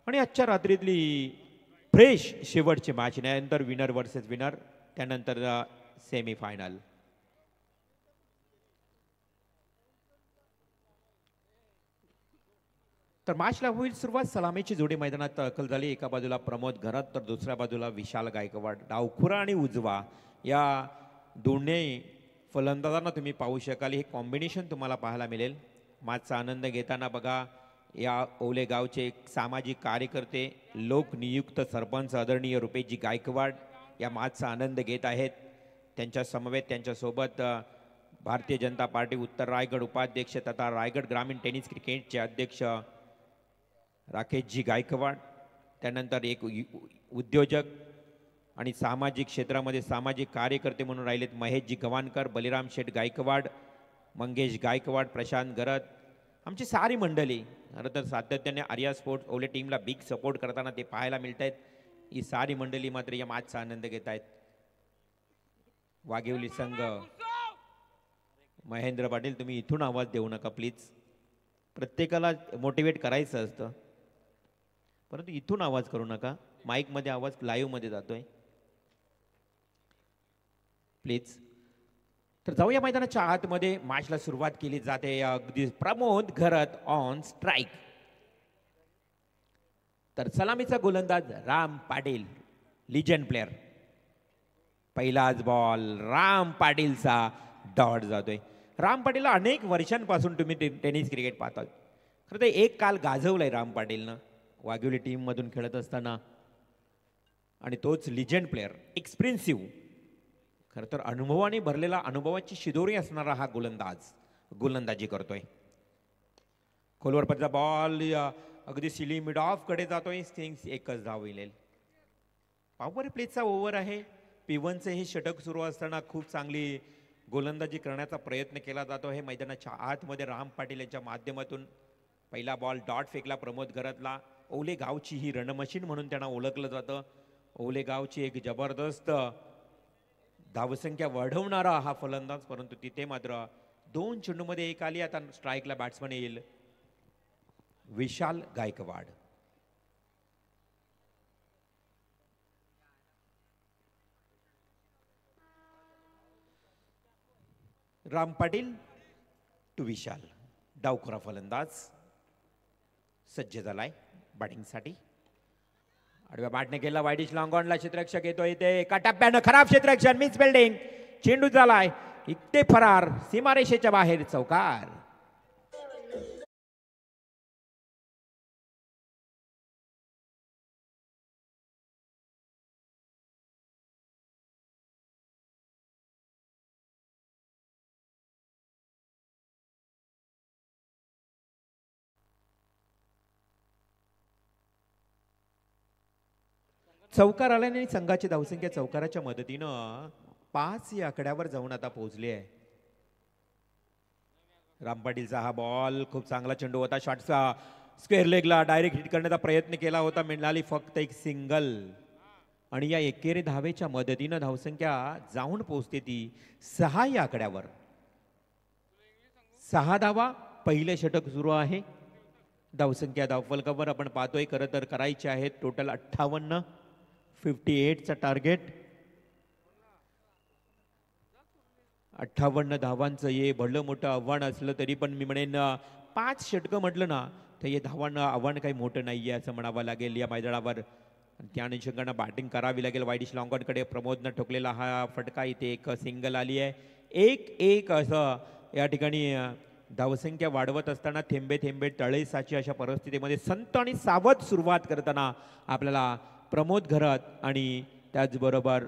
आणि आजच्या रात्रीतली फ्रेश शेवटची मॅच, त्यानंतर विनर वर्सेस विनर, त्यानंतर सेमी फायनल. तर मॅचला होईल सुरुवात. सलामीची जोडी मैदानात दाखल झाली. एका बाजूला प्रमोद घरात तर दुसऱ्या बाजूला विशाल गायकवाड. डावखुरा आणि उजवा या दोन्ही फलंदाजांना तुम्ही पाहू शकाल. हे कॉम्बिनेशन तुम्हाला पाहायला मिळेल. मॅचचा आनंद घेताना बघा या ओले गावचे एक सामाजिक कार्यकर्ते, लोकनियुक्त सरपंच आदरणीय रुपेशजी गायकवाड या मॅचचा आनंद घेत आहेत. त्यांच्या समवेत त्यांच्यासोबत भारतीय जनता पार्टी उत्तर रायगड उपाध्यक्ष तथा रायगड ग्रामीण टेनिस क्रिकेटचे अध्यक्ष राकेशजी गायकवाड, त्यानंतर एक उद्योजक आणि सामाजिक क्षेत्रामध्ये सामाजिक कार्यकर्ते म्हणून राहिलेत महेशजी गवानकर, बलिराम शेठ गायकवाड, मंगेश गायकवाड, प्रशांत गरत, आमची सारी मंडळी. खरं तर सातत्याने आर्या स्पोर्ट्स ओले टीमला बिग सपोर्ट करताना ते पाहायला मिळत आहेत. ही सारी मंडळी मात्र या मॅचचा आनंद घेत आहेत. वाघेवली संघ, महेंद्र पाटील तुम्ही इथून आवाज देऊ नका प्लीज. प्रत्येकाला मोटिवेट करायचं असतं, परंतु इथून आवाज करू नका. माईकमध्ये आवाज लाईव्हमध्ये जातोय प्लीज. तर जाऊया मैदानाच्या आतमध्ये. मॅचला सुरुवात केली जाते. अगदी प्रमोद घरत ऑन स्ट्राईक. तर सलामीचा गोलंदाज राम पाटील, लिजंड प्लेअर. पहिलाच बॉल राम पाटीलचा डॉट जातोय. राम पाटीलला अनेक वर्षांपासून तुम्ही टेनिस क्रिकेट पाहता. खरं तर एक काल गाजवलंय राम पाटीलनं वाघिवली टीममधून खेळत असताना. आणि तोच लिजंड प्लेअर, एक्सपिरियन्सिव्ह, खरं तर अनुभवाने भरलेला, अनुभवाची शिदोरी असणारा हा गोलंदाज गोलंदाजी करतोय. खोलवर पडचा बॉल अगदी सिली मिड ऑफ कडे जातोय. एकच धाव येईल. पॉवर प्लेचा ओव्हर आहे. P1चे हे षटक सुरू असताना खूप चांगली गोलंदाजी करण्याचा प्रयत्न केला जातो. हे मैदानाच्या आतमध्ये राम पाटील यांच्या माध्यमातून पहिला बॉल डॉट फेकला प्रमोद घरातला. ओले गावची ही रणमशीन म्हणून त्यांना ओळखलं जातं. ओले गावची एक जबरदस्त धावसंख्या वाढवणारा हा फलंदाज, परंतु तिथे मात्र 2 चेंडूमध्ये एक आली. आता स्ट्राईकला बॅट्समन येईल विशाल गायकवाड. राम पाटील टू विशाल. डावखुरा फलंदाज सज्ज झालाय बॅटिंगसाठी. आडव्या बॅटने गेला वाईडिश लॉंगॉनला. क्षेत्ररक्षक येतोय इथे एका टप्प्यानं. खराब क्षेत्ररक्षण, मिस बिल्डिंग. चेंडू झालाय इथे फरार, सीमारेषेच्या बाहेर, चौकार. चौकार आल्याने संघाची धावसंख्या चौकाराच्या मदतीनं 5 या आकड्यावर जाऊन आता पोहोचली आहे. राम पाटीलचा हा बॉल खूप चांगला चेंडू होता. शॉटचा स्क्वेअर लेगला डायरेक्ट हिट करण्याचा प्रयत्न केला होता. मिळाली फक्त एक सिंगल. आणि या एकेरी धावेच्या मदतीनं धावसंख्या जाऊन पोहोचते ती 6 या आकड्यावर. 6 धावा. पहिले षटक सुरू आहे. धावसंख्या धावफलकावर आपण पाहतोय खरं तर करायचे आहेत टोटल 58. 58चा टार्गेट. 58 धावांचं हे भलं मोठं आव्हान असलं तरी पण मी म्हणेन 5 षटकं म्हटलं ना तर हे धावांना आव्हान काही मोठं नाही आहे असं म्हणावं लागेल या मैदानावर. त्या अनुषंगानं बॅटिंग करावी लागेल. वाईडिश लॉंगॉनकडे प्रमोदनं ठोकलेला हा फटका. इथे एक सिंगल आली आहे. 1-1 असं या ठिकाणी धावसंख्या वाढवत असताना थेंबे थेंबे तळे साची अशा परिस्थितीमध्ये संत आणि सावध सुरुवात करताना आपल्याला प्रमोद घरात आणि त्याचबरोबर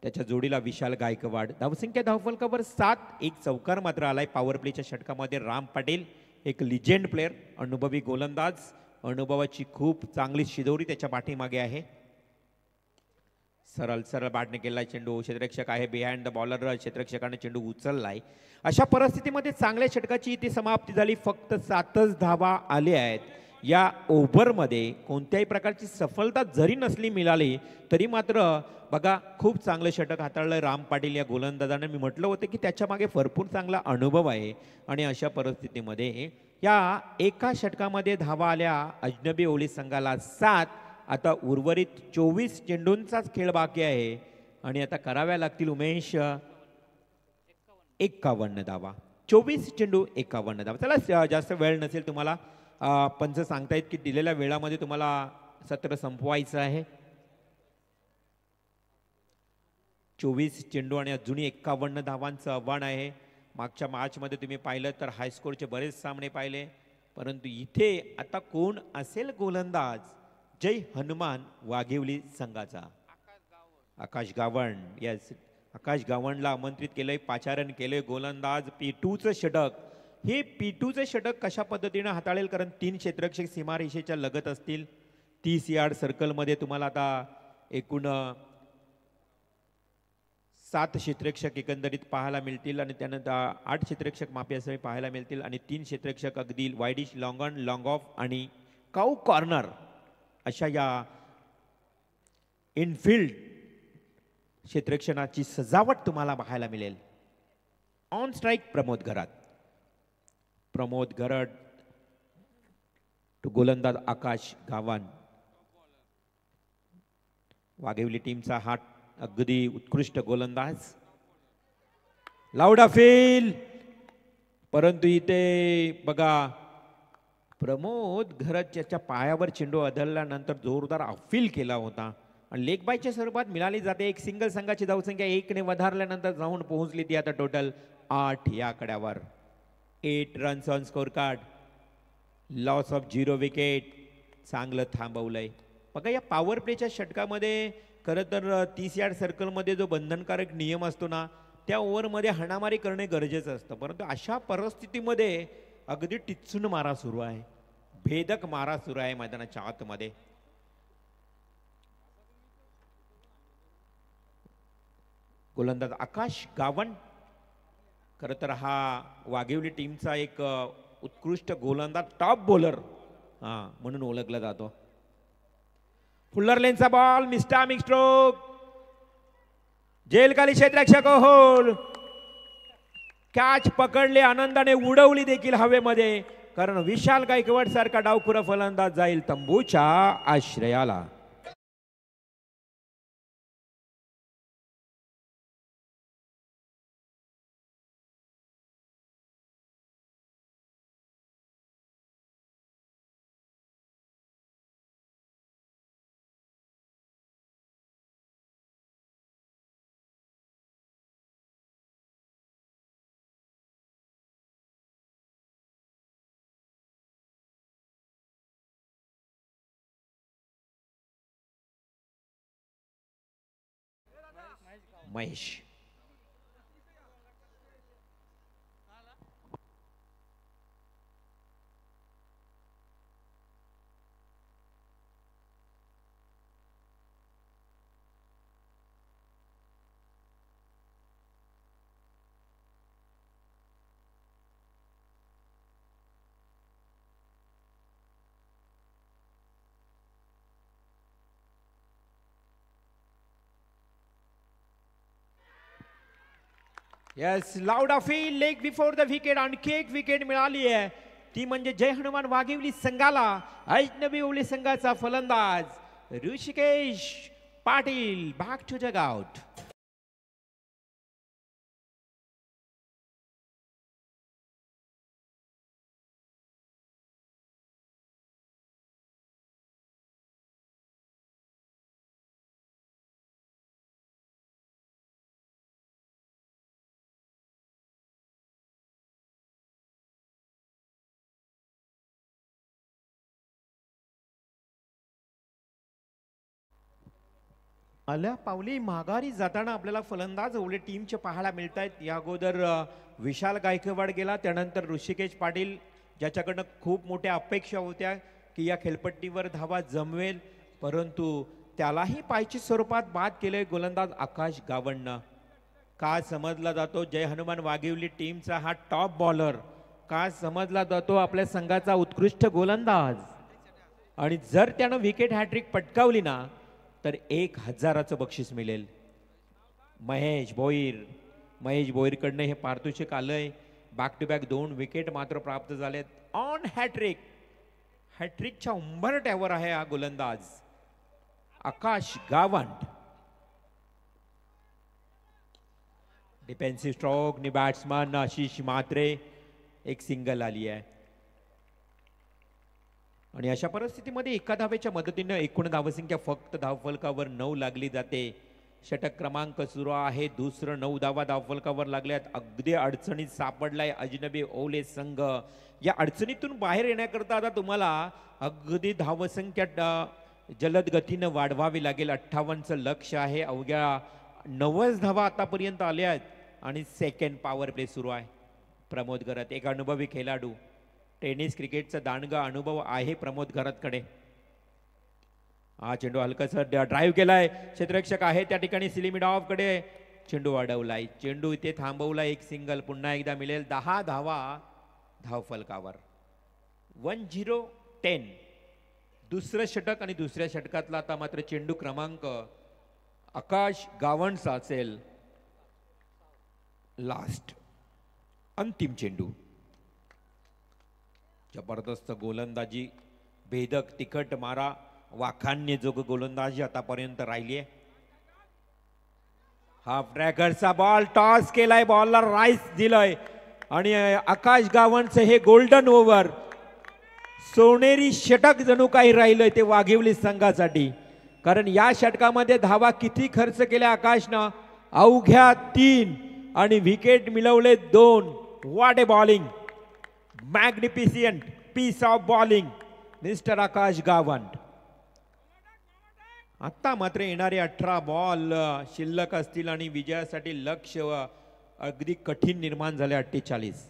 त्याच्या जोडीला विशाल गायकवाड. धावसंख्या धावफलकावर 7. एक चौकार मात्र आलाय पॉवर प्लेच्या षटकामध्ये. राम पाटील एक लिजेंड प्लेअर, अनुभवी गोलंदाज, अनुभवाची खूप चांगली शिदोरी त्याच्या पाठीमागे आहे. सरळ सरळ बॅटने केलाय चेंडू, क्षेत्ररक्षक आहे बिहाइंड द बॉलर, क्षेत्ररक्षकाने चेंडू उचललाय. अशा परिस्थितीमध्ये चांगल्या षटकाची इथे समाप्ती झाली. फक्त 7च धावा आल्या आहेत. या ओव्हरमध्ये कोणत्याही प्रकारची सफलता जरी नसली मिळाली तरी मात्र बघा खूप चांगलं षटक हाताळलं राम पाटील या गोलंदाजाने. मी म्हटलं होतं की त्याच्या मागे भरपूर चांगला अनुभव आहे आणि अशा परिस्थितीमध्ये या एका षटकामध्ये धावा आल्या अजनबी ओली संघाला 7. आता उर्वरित 24 चेंडूंचाच खेळ बाकी आहे आणि आता कराव्या लागतील उमेश 51 धावा. 24 चेंडू 51 धावा. चला जास्त वेळ नसेल तुम्हाला पंच सांगतायत की दिलेल्या वेळामध्ये तुम्हाला सत्र संपवायचं आहे. 24 चेंडू आणि अजूनही 51 धावांचं आव्हान आहे. मागच्या मॅचमध्ये तुम्ही पाहिलं तर हायस्कोरचे बरेच सामने पाहिले, परंतु इथे आता कोण असेल गोलंदाज? जय हनुमान वाघिवली संघाचा आकाश गावण. येस, आकाश गावणला आमंत्रित केलंय, पाचारण केलंय. गोलंदाज P2चं षटक. हे P2चं षटक कशा पद्धतीने हाताळेल? कारण 3 क्षेत्ररक्षक सीमारेषेच्या लगत असतील. 30 यार्ड सर्कलमध्ये तुम्हाला आता एकूण 7 क्षेत्ररक्षक एकंदरीत पाहायला मिळतील आणि त्यानंतर 8 क्षेत्ररक्षक माफी असे पाहायला मिळतील आणि 3 क्षेत्ररक्षक अगदी widish, long on, long of आणि काऊ कॉर्नर अशा या इनफिल्ड क्षेत्ररक्षणाची सजावट तुम्हाला पाहायला मिळेल. ऑन स्ट्राईक प्रमोद घरात. प्रमोद घरत टू गोलंदाज आकाश गावान. वाघिवली टीमचा हा अगदी उत्कृष्ट गोलंदाज. लाऊड फील, परंतु इथे बघा प्रमोद घरत त्याच्या पायावर चेंडू आदळल्यानंतर जोरदार अपील केला होता आणि लेग बायच्या स्वरूपात मिळाली जाते. एक सिंगल संघाची धावसंख्या 1ने वधारल्यानंतर जाऊन पोहोचली ती आता टोटल 8 या आकड्यावर. 8 runs on score card. Loss of 0 wicket. चांगलं थांबवलंय. बघा या पॉवर प्लेच्या षटकामध्ये खरं तर 30 यार्ड सर्कलमध्ये जो बंधनकारक नियम असतो ना, त्या ओव्हरमध्ये हाणामारी करणे गरजेचं असतं, परंतु अशा परिस्थितीमध्ये अगदी टिचून मारा सुरू आहे, भेदक मारा सुरू आहे मैदानाच्या आतमध्ये. गोलंदाज आकाश गावण खरं तर हा वाघिवली टीमचा एक उत्कृष्ट गोलंदाज, टॉप बॉलर म्हणून ओळखला जातो. फुल्लर लेनचा बॉल, मिस्टामिक स्ट्रोक, जेलखाली क्षेत्ररक्षक होल. कॅच पकडले, आनंदाने उडवली देखील हवेमध्ये, कारण विशाल गायकवाड सारखा डावखुरा फलंदाज जाईल तंबूच्या आश्रयाला. Mahesh yes, loud feel, leg before the wicket. आणखी एक विकेट मिळाली आहे, ती म्हणजे जय हनुमान वाघिवली संघाला. अजनबी ओली संघाचा फलंदाज Rishikesh Patil back to the out. आल्या पावली माघारी जाताना आपल्याला फलंदाज ओले टीमचे पाहायला मिळत आहेत. या अगोदर विशाल गायकवाड गेला, त्यानंतर ऋषिकेश पाटील ज्याच्याकडनं खूप मोठ्या अपेक्षा होत्या की या खेळपट्टीवर धावा जमवेल, परंतु त्यालाही पायची स्वरूपात बाद केले गोलंदाज आकाश गावंडनं. का समजला जातो जय हनुमान वाघिवली टीमचा हा टॉप बॉलर, का समजला जातो आपल्या संघाचा उत्कृष्ट गोलंदाज. आणि जर त्यानं विकेट हॅट्रिक पटकावली ना तर 1000चं बक्षीस मिळेल. महेश भोईरकडनं हे पारितोषिक आलंय. बॅक टू बॅक 2 विकेट मात्र प्राप्त झालेत. ऑन हॅट्रिकच्या उंबरठ्यावर आहे हा गोलंदाज आकाश गावंड. डिफेन्सिव्ह स्ट्रोक नि बॅट्समन आशिष म्हात्रे, एक सिंगल आली आहे. आणि अशा परिस्थितीमध्ये एका धावेच्या मदतीने एकूण धावसंख्या फक्त धावफलकावर 9 लागली जाते. षटक क्रमांक सुरू आहे, दुसरं 9 धावा धावफलकावर लागल्यात. अगदी अडचणीत सापडलाय अजनबी ओले संघ. या अडचणीतून बाहेर येण्याकरता आता तुम्हाला अगदी धावसंख्या जलद गतीनं वाढवावी लागेल. 58चं लक्ष आहे. अवघ्या 90 धावा आतापर्यंत आल्या आहेत आणि सेकंड पॉवर प्ले सुरू आहे. प्रमोद गरत एक अनुभवी खेळाडू, टेनिस क्रिकेटचा दांडगा अनुभव आहे प्रमोद गरतकडे. हा चेंडू हलकासा ड्राईव्ह केलाय, क्षेत्ररक्षक आहे त्या ठिकाणी. सिलिमिड ऑफ कडे चेंडू अडवलाय, चेंडू इथे थांबवला. एक सिंगल पुन्हा एकदा मिळेल. 10 धावा धावफलकावर. 10-10 दुसरं षटक आणि दुसऱ्या षटकातला आता मात्र चेंडू क्रमांक आकाश गावंडचा असेल. लास्ट अंतिम चेंडू. जबरदस्त गोलंदाजी, भेदक तिखट मारा, वाखान्य जोग गोलंदाजी आतापर्यंत राहिली आहे. हाफ ट्रॅकरचा बॉल टॉस केलाय, बॉलला राईस दिलंय आणि आकाश गावंडचं हे गोल्डन ओव्हर, सोनेरी षटक जणू काही राहिलंय ते वाघिवली संघासाठी. कारण या षटकामध्ये धावा किती खर्च केल्या आकाशनं? अवघ्या 3 आणि विकेट मिळवले 2. What a bowling, magnificent piece of bowling mister Akash Gawand. आता मात्र येणारे 18 बॉल शिल्लक असतील आणि विजयासाठी लक्ष्य अगदी कठीण निर्माण झाले. 48.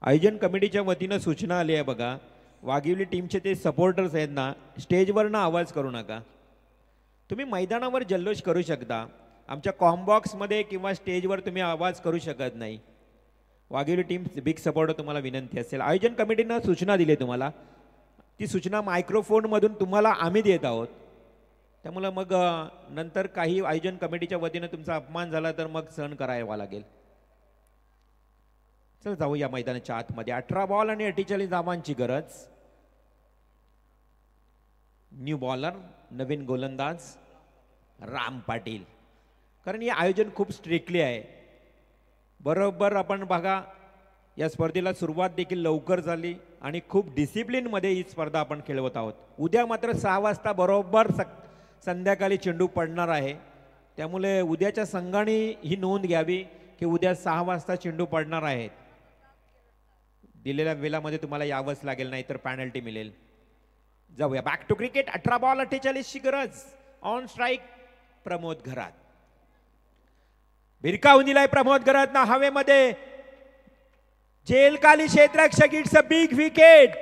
आयोजन कमिटीच्या वतीनं सूचना आली आहे बघा, वाघिवली टीमचे ते सपोर्टर्स आहेत ना, स्टेजवर ना आवाज करू नका. तुम्ही मैदानावर जल्लोष करू शकता, आमच्या कॉम्बॉक्समध्ये किंवा स्टेजवर तुम्ही आवाज करू शकत नाही. वाघिवली टीम बिग सपोर्टर तुम्हाला विनंती असेल. आयोजन कमिटीनं सूचना दिली तुम्हाला, ती सूचना मायक्रोफोनमधून तुम्हाला आम्ही देत आहोत. त्यामुळं मग नंतर काही आयोजन कमिटीच्या वतीनं तुमचा अपमान झाला तर मग सहन करावा लागेल. चल जाऊ या मैदानाच्या आतमध्ये. 18 बॉल आणि 48 धावांची गरज. न्यू बॉलर, नवीन गोलंदाज राम पाटील. कारण हे आयोजन खूप स्ट्रिक्टली आहे. बरोबर आपण बघा, या स्पर्धेला सुरुवात देखील लवकर झाली आणि खूप डिसिप्लिनमध्ये ही स्पर्धा आपण खेळवत आहोत. उद्या मात्र 6 वाजता बरोबर संध्याकाळी चेंडू पडणार आहे. त्यामुळे उद्याच्या संघाने ही नोंद घ्यावी की उद्या 6 वाजता चेंडू पडणार आहेत. दिलेल्या वेळामध्ये तुम्हाला यावंच लागेल, नाही तर पॅनल्टी मिळेल. जाऊया बॅक टू क्रिकेट. 18 बॉल 48ची गरज. ऑन स्ट्राईक प्रमोद घरात. भिरकावून दिलाय प्रमोद घरात ना हवेमध्ये. जेलकाली क्षेत्ररक्षक, it's a big wicket.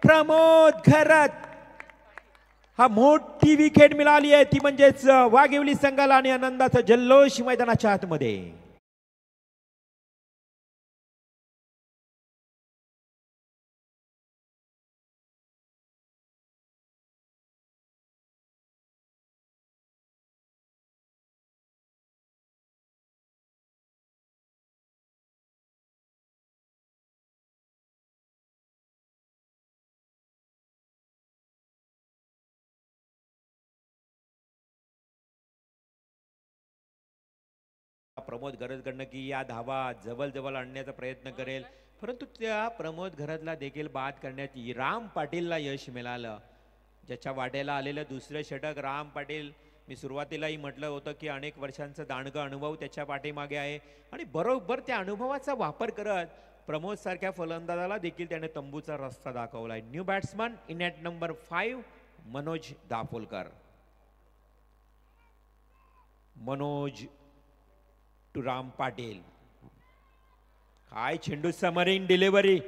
Pramod Gharat हा मोठी विकेट मिळाली आहे, ती म्हणजेच वाघिवली संघाला आणि आनंदाचा जल्लोष मैदानाच्या आतमध्ये. प्रमोद घरतकडनं की या धावा जवळ आणण्याचा प्रयत्न करेल, परंतु त्या प्रमोद घरतला देखील बाद करण्यात राम पाटीलला यश मिळालं. ज्याच्या वाट्याला आलेलं दुसरं षटक राम पाटील, मी सुरुवातीलाही म्हटलं होतं की अनेक वर्षांचा दांडगा अनुभव त्याच्या पाठीमागे आहे आणि बरोबर त्या अनुभवाचा वापर करत प्रमोद सारख्या फलंदाजाला देखील त्याने तंबूचा रस्ता दाखवलाय. New batsman in at number 5 Manoj Dapolkar. Manoj to Ram Patil. काय चेंडू समरिंग डिलिव्हरी,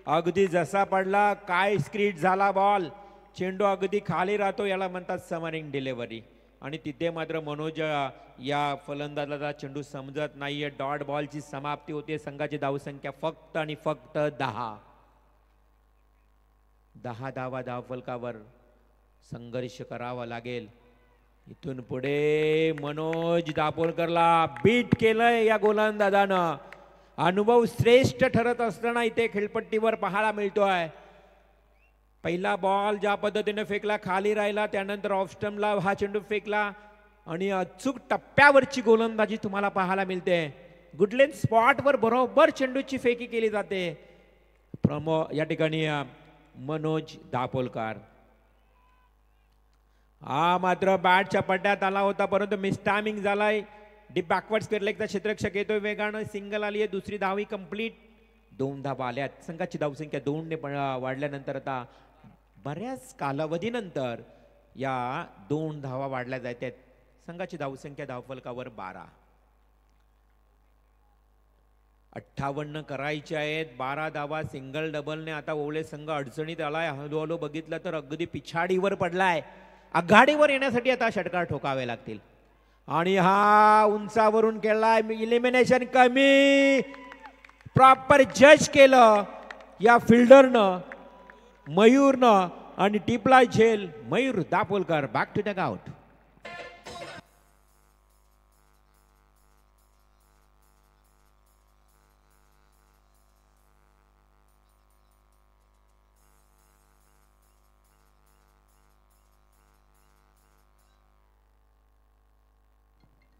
अगदी जसा पडला काय स्क्रीट झाला बॉल, चेंडू अगदी खाली राहतो, याला म्हणतात समरिंग डिलिव्हरी. आणि तिथे मात्र मनोज या फलंदाजाला चेंडू समजत नाहीये. डॉट बॉलची समाप्ती होते. संघाची धावसंख्या फक्त आणि फक्त 10. 10 धावा धावफलकावर. संघर्ष करावा लागेल. इथून पुढे मनोज दापोलकरला बीट केलंय या गोलंदाजानं. अनुभव श्रेष्ठ ठरत असताना इथे खेळपट्टीवर पाहायला मिळतोय. पहिला बॉल ज्या पद्धतीने फेकला खाली राहिला, त्यानंतर ऑफ स्टंपला हा चेंडू फेकला आणि अचूक टप्प्यावरची गोलंदाजी तुम्हाला पाहायला मिळते. गुडलेन स्पॉटवर बरोबर चेंडूची फेकी केली जाते. या ठिकाणी मनोज दापोलकर हा मात्र बॅटच्या पट्ट्यात आला होता, परंतु मिसटायमिंग झालाय. डीप बॅकवर्ड स्क्वेअर लेगचा क्षेत्ररक्षक येतोय वेगानं. सिंगल आली आहे. दुसरी धावी कंप्लीट. 2 धावा आल्यात. संघाची धावसंख्या 2 ने वाढल्यानंतर आता बऱ्याच कालावधीनंतर या 2 धावा वाढल्या जात आहेत. संघाची धावसंख्या धावफलकावर 12. 58 करायचे आहेत. 12 धावा सिंगल डबलने आता ओवळे संघ अडचणीत आलाय. हळूहळू बघितलं तर अगदी पिछाडीवर पडलाय. आघाडीवर येण्यासाठी आता षटकार ठोकावे लागतील. आणि हा उंचावरून केलाय. इलिमिनेशन कमी. प्रॉपर जज केलं या फिल्डरनं, मयूरनं, आणि टिपला झेल. Mayur Dapolkar back to the out.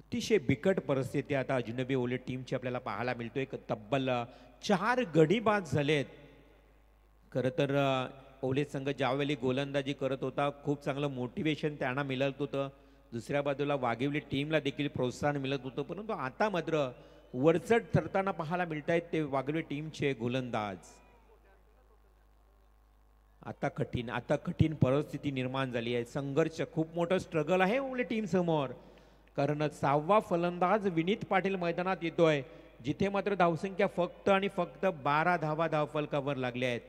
अतिशय बिकट परिस्थिती आता अजनबी ओले टीमची आपल्याला पाहायला मिळतोय. एक तब्बल 4 गडी बाद झालेत. खरं तर ओले संघ ज्यावेळी गोलंदाजी करत होता खूप चांगलं मोटिवेशन त्यांना मिळत होतं. दुसऱ्या बाजूला वाघिवली टीमला देखील प्रोत्साहन मिळत होतं. परंतु आता मात्र वरचढ ठरताना पाहायला मिळत आहेत ते वाघिवली टीमचे गोलंदाज. आता कठीण परिस्थिती निर्माण झाली आहे. संघर्ष, खूप मोठं स्ट्रगल आहे ओले टीम समोर. कारण 6वा फलंदाज विनीत पाटील मैदानात येतोय, जिथे मात्र धावसंख्या फक्त आणि फक्त 12 धावा धावफलकावर लागल्या आहेत.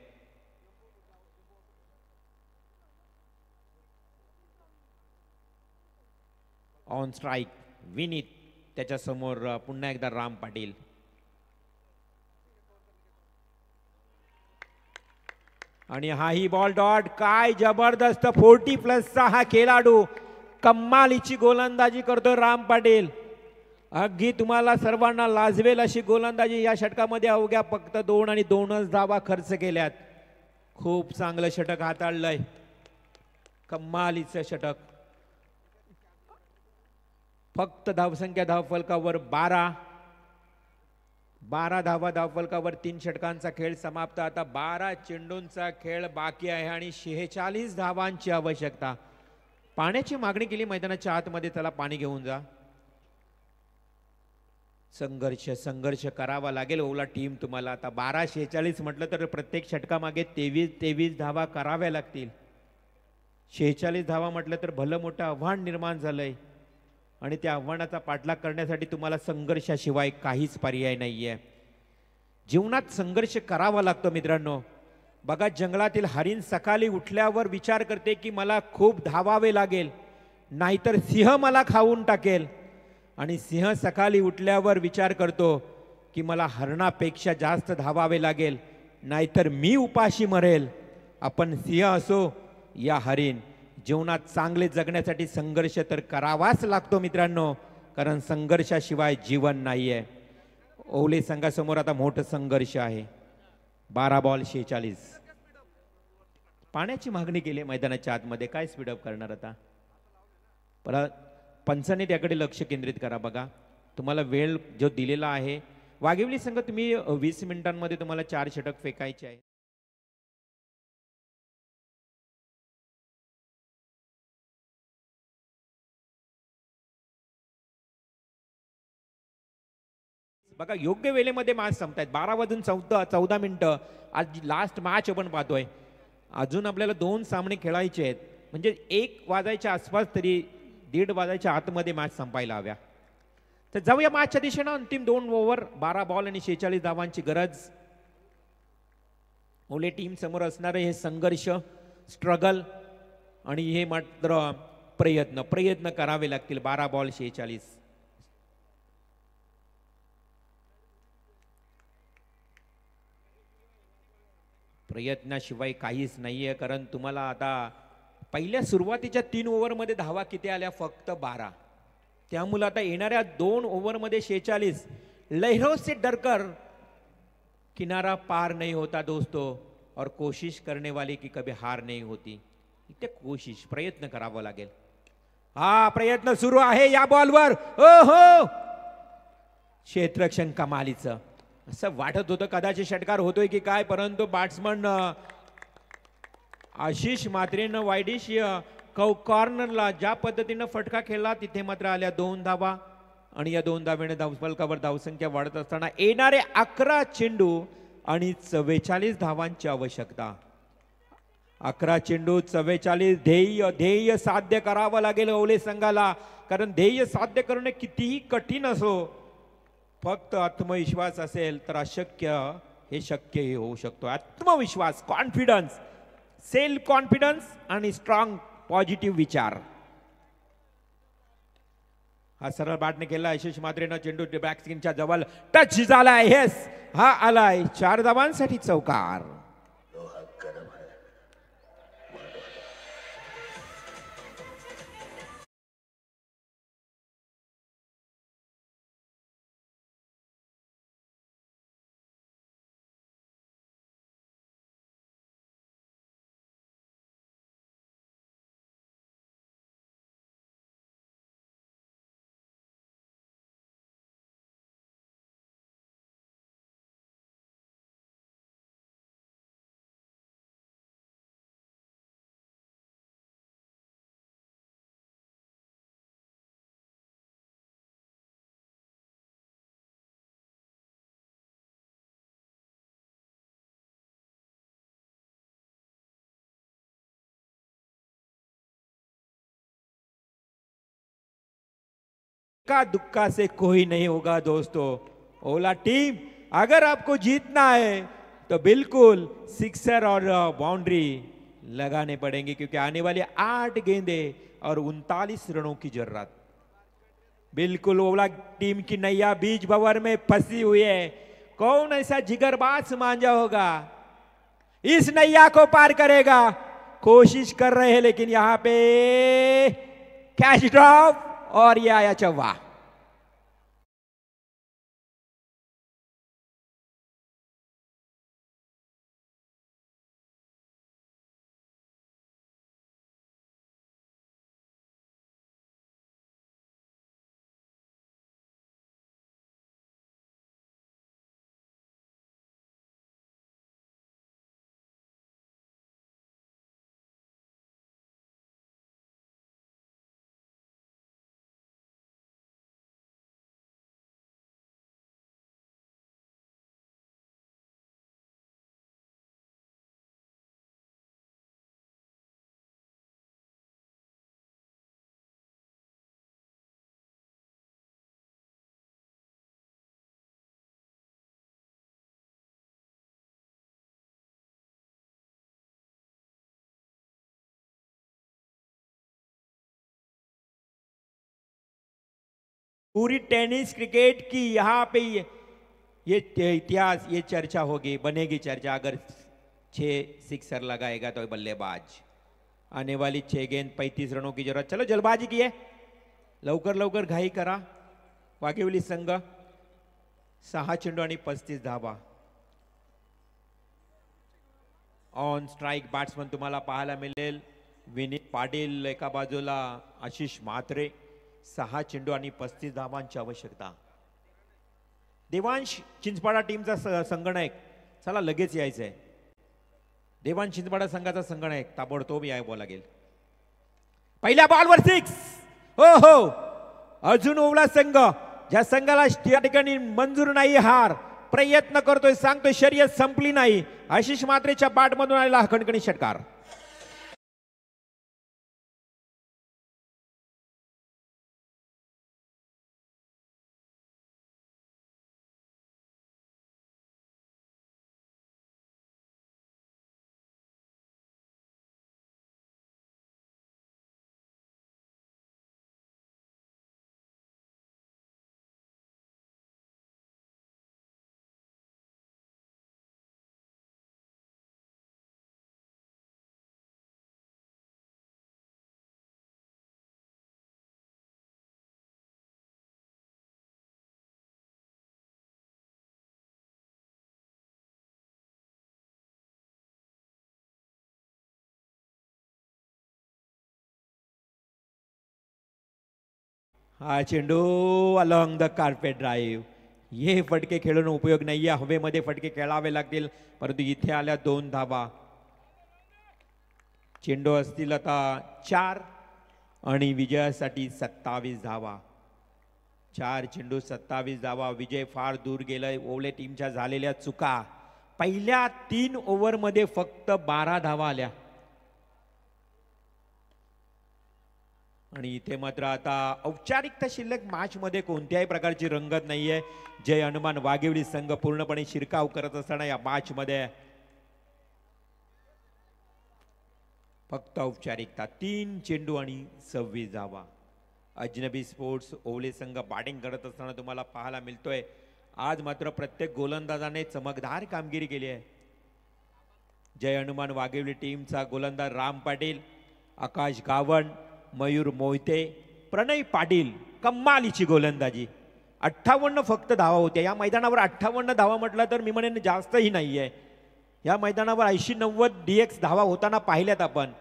ऑन स्ट्राईक विनीत, त्याच्या समोर पुन्हा एकदा राम पाटील. आणि हाही बॉल डॉट. काय जबरदस्त 40+ हा खेळाडू कमालीची गोलंदाजी करतो राम पाटील. अगदी तुम्हाला सर्वांना लाजवेल अशी गोलंदाजी या षटकामध्ये. अवघ्या फक्त 2 आणि 2च धावा खर्च केल्यात. खूप चांगलं षटक हाताळलंय. कमालीचं षटक. फक्त धावसंख्या धावफलकावर 12. 12 धावा धावफलकावर. 3 षटकांचा खेळ समाप्त. आता 12 चेंडूंचा खेळ बाकी आहे आणि 46 धावांची आवश्यकता. पाण्याची मागणी केली मैदानाच्या आतमध्ये. त्याला पाणी घेऊन जा. संघर्ष करावा लागेल ओला टीम तुम्हाला. आता 12-46 म्हटलं तर प्रत्येक षटकामागे 23 धावा कराव्या लागतील. 46 धावा म्हटलं तर भलं मोठं आव्हान निर्माण झालंय. आणि त्या आव्हानाचा पाठलाग करण्यासाठी तुम्हाला संघर्षाशिवाय काहीच पर्याय नाहीये. जीवनात संघर्ष करावा लागतो मित्रांनो. बघा, जंगलातील हरिण सकाळी उठल्यावर विचार करते की मला खूप धावावे लागेल, नाहीतर सिंह मला खाऊन टाकेल. आणि सिंह सकाळी उठल्यावर विचार करतो की मला हरणापेक्षा जास्त धावावे लागेल, नाहीतर मी उपाशी मरेल. आपण सिंह असो या हरिण, जीवनात चांगले जगण्यासाठी संघर्ष तर करावाच लागतो मित्रांनो, कारण संघर्षाशिवाय जीवन नाहीये. ओवले संघासमोर आता मोठं संघर्ष आहे. 12 बॉल 46. पाण्याची मागणी केली मैदानाच्या आतमध्ये. काय स्पीडअप करणार आता? परत पंचाने त्याकडे लक्ष केंद्रित करा. बघा, तुम्हाला वेळ जो दिलेला आहे, वाघिवली संघ तुम्ही 20 मिनिटांमध्ये तुम्हाला 4 षटक फेकायचे आहे. बघा, योग्य वेळेमध्ये मॅच संपतायत. 12 वाजून 14 मिनिटं. आज लास्ट मॅच आपण पाहतोय. अजून आपल्याला 2 सामने खेळायचे आहेत. म्हणजे 1 वाजायच्या आसपास तरी 1:30 वाजायच्या आतमध्ये मॅच संपायला हव्या. तर जाऊया मॅचच्या दिशेनं. अंतिम 2 ओव्हर, 12 बॉल आणि 46 धावांची गरज. ओले टीम समोर असणारे हे संघर्ष, स्ट्रगल आणि हे मात्र प्रयत्न करावे लागतील. 12 बॉल 46. प्रयत्नाशिवाय काहीच नाहीये, कारण तुम्हाला आता पहिल्या सुरुवातीच्या 3 ओव्हरमध्ये धावा किती आल्या? फक्त 12. त्यामुळे आता येणाऱ्या 2 ओव्हरमध्ये 46. लहरों से डरकर किनारा पार नहीं होता दोस्तों, और कोशिश करने वाले की कभी हार नहीं होती. इथे कोशिश, प्रयत्न करावा लागेल. हा प्रयत्न सुरू आहे या बॉलवर. ओ हो, क्षेत्ररक्षण कमालीचं. असं वाटत होतं कदाचित षटकार होतोय की काय, परंतु बॅट्समन आशिष म्हात्रेनं वायडिश कॉर्नरला ज्या पद्धतीनं फटका खेळला तिथे मात्र आल्या 2 धावा. आणि या 2 धावेने धावफलकावर धावसंख्या वाढत असताना येणारे 11 चेंडू आणि 44 धावांची आवश्यकता. 11 चेंडू 44. ध्येय साध्य करावं लागेल ओले संघाला, कारण ध्येय साध्य करणे कितीही कठीण असो, फक्त आत्मविश्वास असेल तर अशक्य हे शक्यही होऊ शकतो. आत्मविश्वास, कॉन्फिडन्स, सेल्फ कॉन्फिडन्स आणि स्ट्रॉंग पॉझिटिव्ह विचार. हा सरळ बॅटने केला आशिष म्हात्रेनं. चेंडू बॅक स्क्रीनच्या जवळ टच झालाय. येस, हा आलाय 4 धावांसाठी चौकार. का दुक्का से कोई नहीं होगा दोस्तों. ओला टीम, अगर आपको जीतना है तो बिल्कुल सिक्सर और बाउंड्री लगाने पड़ेंगे, क्योंकि आने वाले 8 गेंदे और 39 रनों की जरूरत. बिल्कुल ओला टीम की नैया बीच भंवर में फंसी हुई है. कौन ऐसा जिगरबाज मांझा होगा इस नैया को पार करेगा? कोशिश कर रहे हैं, लेकिन यहां पे कैच ड्रॉप और ये आया चौवा. पूरी टेनिस क्रिकेट की यहाँ पे ये इतिहास, ये चर्चा होगी, बनेगी चर्चा अगर 6 सिक्सर लगाएगा तो बल्लेबाज. आने वाली 6 गेंद 35 रनों की जरूरत. चलो जल्दबाजी की है, लवकर लवकर घाई करा. वाघिवली संघ 6 चेंडू आणि 35 धावा. ऑन स्ट्राइक बॅट्समन तुम्हाला पाहायला मिळेल. विनीत पाटील एका बाजूला, आशिष म्हात्रे. 6 चेंडू आणि 35 धावांची आवश्यकता. देवांश चिंचपाडा टीमचा संगणक चला लगेच यायचंय. देवांश चिंचपाडा संघाचा संगणक ताबडतोब यावं लागेल. पहिल्या बॉलवर 6. हो हो, अजून ओवला संघ, ज्या संघाला या ठिकाणी मंजूर नाही हार, प्रयत्न करतोय, सांगतोय शर्यत संपली नाही. आशिष म्हात्रेच्या बॅटमधून आलेला हा खणखणी षटकार. हा चेंडू अलॉंग द कार्पेट ड्राईव्ह. हे फटके खेळून उपयोग नाहीये, हवेमध्ये फटके खेळावे लागतील, परंतु इथे आल्या 2 धावा. चेंडू असतील आता 4 आणि विजयासाठी 27 धावा. 4 चेंडू 27 धावा. विजय फार दूर गेलाय. ओवळे टीमच्या झालेल्या चुका, पहिल्या 3 ओव्हरमध्ये फक्त 12 धावा आल्या आणि इथे मात्र आता औपचारिकता शिल्लक मॅच मध्ये कोणत्याही प्रकारची रंगत नाहीये. जय हनुमान वाघिवली संघ पूर्णपणे शिरकाव करत असताना या मॅच मध्ये फक्त औपचारिकता. 3 चेंडू आणि 26 धावा. अजनबी स्पोर्ट्स ओवले संघ बॅटिंग करत असताना तुम्हाला पाहायला मिळतोय. आज मात्र प्रत्येक गोलंदाजाने चमकदार कामगिरी केली आहे. जय हनुमान वाघिवली टीमचा गोलंदाज राम पाटील, आकाश गावण, मयूर मोहिते, प्रणय पाटील कमालीची गोलंदाजी. 58 फक्त धावा होत्या या मैदानावर. 58 धावा म्हटलं तर मी म्हणेन जास्तही नाहीये. या मैदानावर 80-90 DX धावा होताना पाहिल्यात आपण,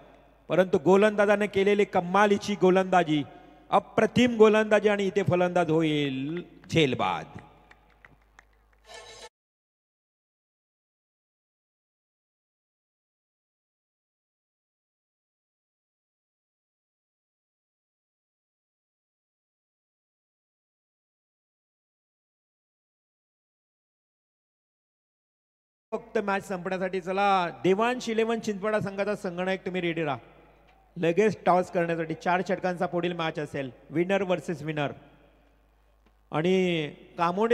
परंतु गोलंदाजाने केलेली कमालीची गोलंदाजी, अप्रतिम गोलंदाजी. आणि इथे फलंदाज होईल झेलबाद. फक्त मॅच संपण्यासाठी चला देवांश 11 चिंचवडा संघाचा संगणक तुम्ही रेडी राहा. लगेच टॉस करण्यासाठी 4 षटकांचा पुढील मॅच असेल. Winner versus winner. आणि कामोडे